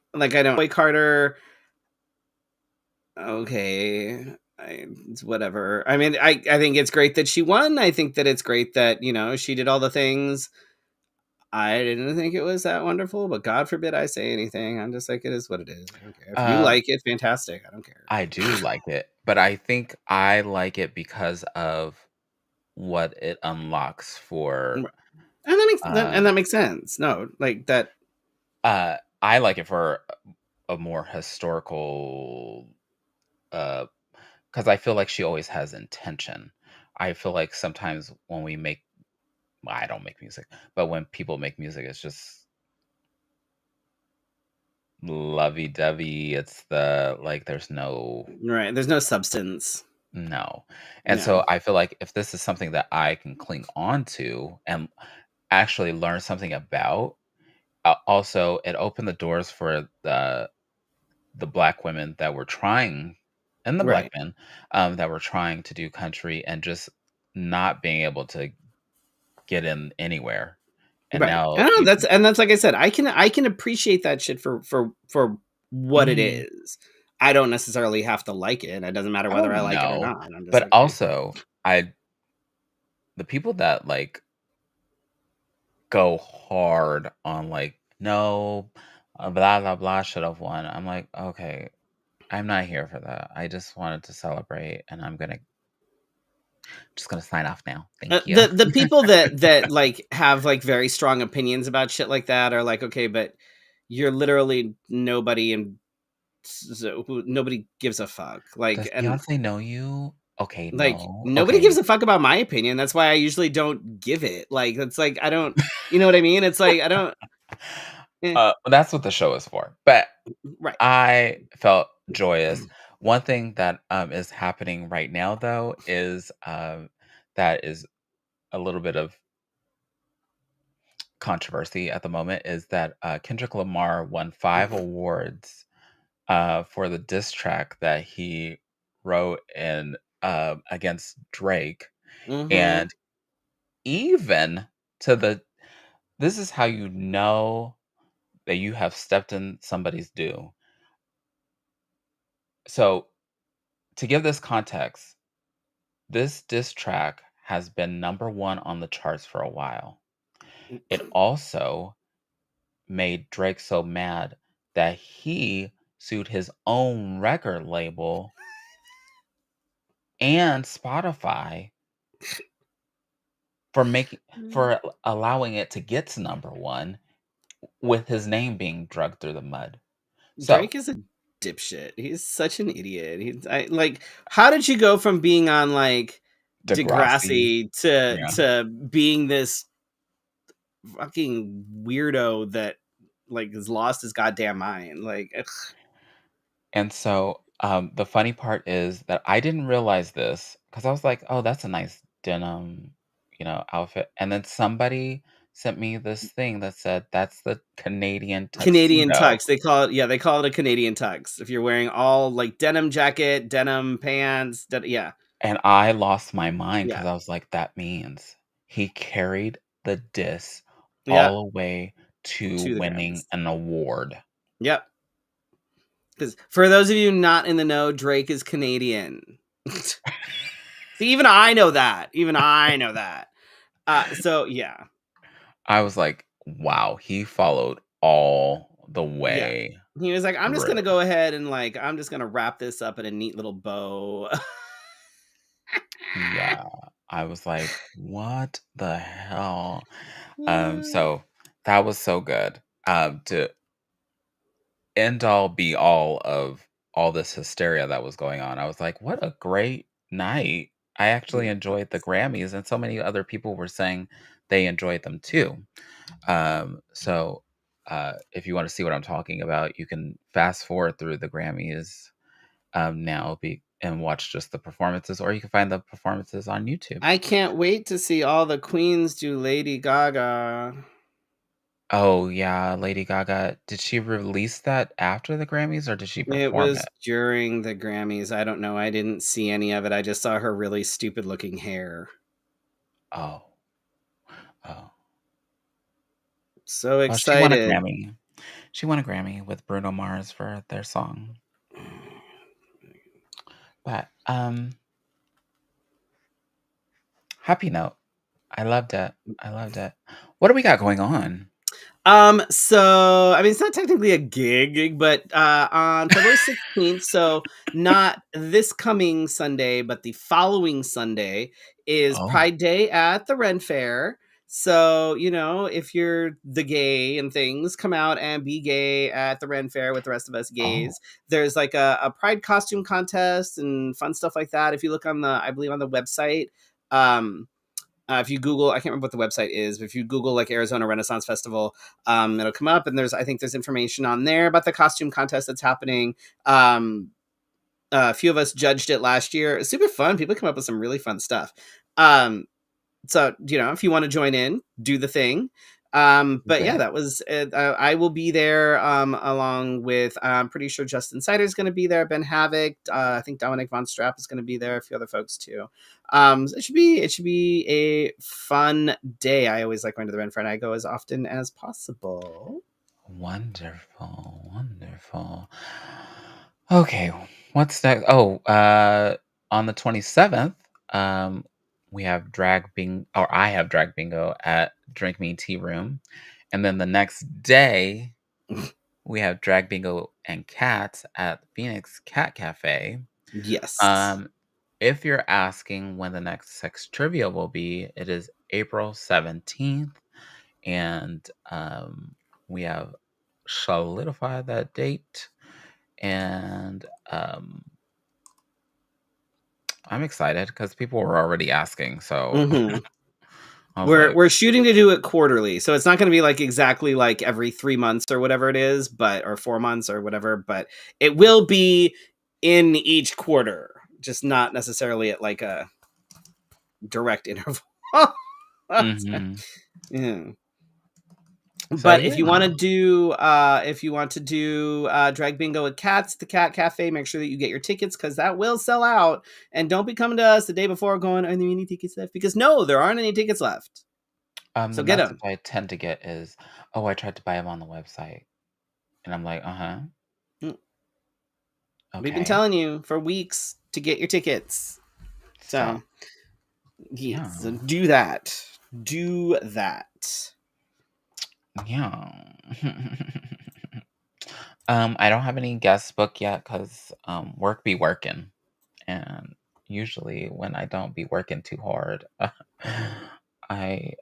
Boy Carter. Okay. It's whatever. I mean, I think it's great that she won. I think that it's great that, she did all the things. I didn't think it was that wonderful, but God forbid I say anything. I'm just like, it is what it is. I don't care. If you Um, like it, fantastic. I don't care. I do like it, but I think I like it because of what it unlocks And for, that um, makes sense. No, like that. I like it for a more historical, uh, because I feel like she always has intention. I feel like sometimes when we make well, I don't make music, but when people make music, it's just lovey-dovey. It's there's Right. There's no substance. no. And Yeah. so I feel like if this is something that I can cling on to and actually learn something about, also it opened the doors for the black women that were trying and the black Right. men that were trying to do country and just not being able to get in anywhere. And Right. now I don't know, even that's like I said, I can appreciate that shit for what it Mhm. is. I don't necessarily have to like it. It doesn't matter Oh whether I like it or no. not. I'm just But like, okay. also I the people that go hard on no, blah blah blah should have won. I'm like, okay, I'm not here for that. I just wanted to celebrate and just gonna sign off now. Thank you. The people that like have like very strong opinions about shit like that are like, okay, but you're literally nobody, and so nobody gives a fuck. Does Beyonce know you? Okay, Like no. nobody gives Okay. a fuck about my opinion. That's why I usually don't give it. Like it's like I don't, you know what I mean? It's like I don't. Eh, That's what the show is for. But right. I felt joyous. One thing that is happening right now, though, is that is a little bit of controversy at the moment. Is that Kendrick Lamar won 5 awards for the diss track that he wrote in against Drake, Mm-hmm. and even to the this is how you know that you have stepped in somebody's due. So, to give this context, this diss track has been number 1 on the charts for a while. It also made Drake so mad that he sued his own record label and Spotify for making for allowing it to get to number 1 with his name being dragged through the mud. So, Drake is a dipshit. He's such an idiot. Like, how did you go from being on like Degrassi, Degrassi to yeah. being this fucking weirdo that like has lost his goddamn mind? Like, ugh. And so, the funny part is that I didn't realize this because I was like, "Oh, that's a nice denim, outfit." And then somebody sent me this thing that said, "That's the Canadian Canadian tuxedo." tux. They call it, yeah, they call it a Canadian tux. If you're wearing all like denim jacket, denim pants, yeah, And I lost my mind because yeah, I was like, "That means he carried the diss yeah, all the way to to the winning Grammys. an award." Yep. Because for those of you not in the know, Drake is Canadian. See, even I know that. Even I know that. So yeah, I was like, "Wow, he followed all the yeah. way He was like, I'm just through." gonna go ahead and like, I'm just gonna wrap this up in a neat little bow. Yeah. I was like, "What the hell?" Mm. So that was so good. To end all be all of all this hysteria that was going on. I was like, "What a great night." I actually Yeah. enjoyed the Grammys, and so many other people were saying they enjoyed them too. So if you want to see what I'm talking about, you can fast forward through the Grammys now and watch just the performances, or you can find the performances on YouTube. I can't wait to see all the queens do Lady Gaga. Oh, yeah, Lady Gaga. Did she release that after the Grammys, or did she It perform was it? during the Grammys. I don't know. I didn't see any of it. I just saw her really stupid looking hair. Oh, oh. So Well, she won a excited. Grammy. She won a Grammy with Bruno Mars for their song. But, happy note. I loved it. I loved it. What do we got going on? So I mean it's not technically a gig, but on February 16th, so not this coming Sunday, but the following Sunday is Oh, Pride Day at the Ren Fair. So, if you're the gay and things, come out and be gay at the Ren Fair with the rest of us oh, gays. There's like a pride costume contest and fun stuff like that. If you look on I believe on the website, um If you Google, I can't remember what the website is, but if you Google like Arizona Renaissance Festival, it'll come up, and I think there's information on there about the costume contest that's happening. A few of us judged it last year. It's super fun. People come up with some really fun stuff. So if you want to join in, do the thing. But yeah, Okay. that was it. I will be there along with, I'm pretty sure Justin Sider's going to be there, Ben Havoc, I think Dominic Von Strapp is going to be there, a few other folks too. So it should be a fun day. I always like going to the Ren Fair, and I go as often as possible. Wonderful, wonderful. Okay, what's next? Oh, on the 27th, we have I have drag bingo at Drink Me Tea Room. And then the next day, we have drag bingo and cats at Phoenix Cat Cafe. Yes. Um, if you're asking when the next sex trivia will be, it is April 17th. And we have solidified that date. And I'm excited because people were already asking. So Mhm. I was We're like, we're shooting to do it quarterly, so it's not going to be like exactly like every 3 months or whatever it is, or 4 months or whatever. But it will be in each quarter, just not necessarily at like a direct interval. mm-hmm. Yeah. So But if you yeah. want to do drag bingo with cats at the Cat Cafe, make sure that you get your tickets, because that will sell out. And don't be coming to us the day before going, "Are there any tickets left?" Because no, there aren't any tickets left. The So get message them. I tend to get is, "Oh, I tried to buy them on the website," and I'm like, "Uh-huh, We've been okay, telling you for weeks to get your tickets. stop." So, yes, Yeah, so do that. Do that. yeah. I don't have any guests booked yet because work be working, and usually when I don't be working too hard, I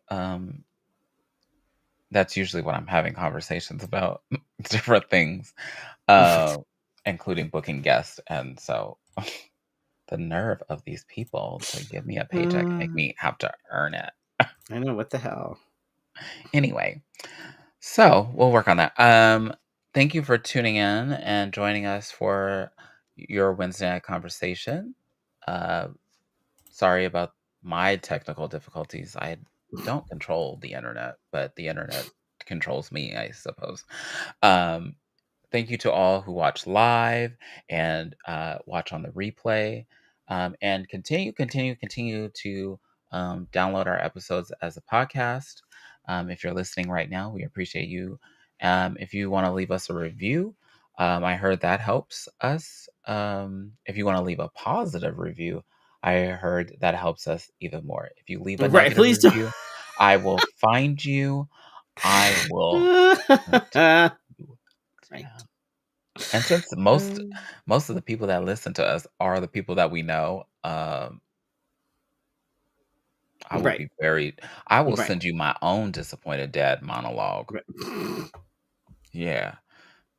that's usually when I'm having conversations about different things, uh, including booking guests. And so the nerve of these people to give me a paycheck and make I me have to earn it. know, what the hell. Anyway, so we'll work on that. Thank you for tuning in and joining us for your Wednesday night conversation. Uh, Sorry about my technical difficulties. I don't control the internet, but the internet controls me, I suppose. Um, Thank you to all who watch live and watch on the replay. And continue to download our episodes as a podcast. If you're listening right now, we appreciate you. If you want to leave us a review, I heard that helps us. If you want to leave a positive review, I heard that helps us even more. If you leave a Right, negative please do. review, I will find you. I will hunt you Right. down. And since most of the people that listen to us are the people that we know, I will Right. be very I will Right. send you my own disappointed dad monologue. Right. Yeah.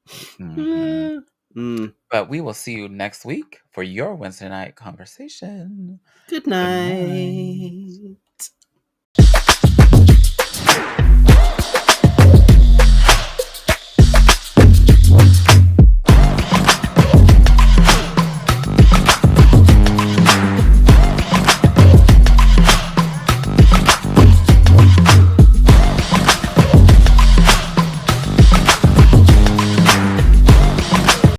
Mhm. Mm. But we will see you next week for your Wednesday night conversation. Good Good night. night.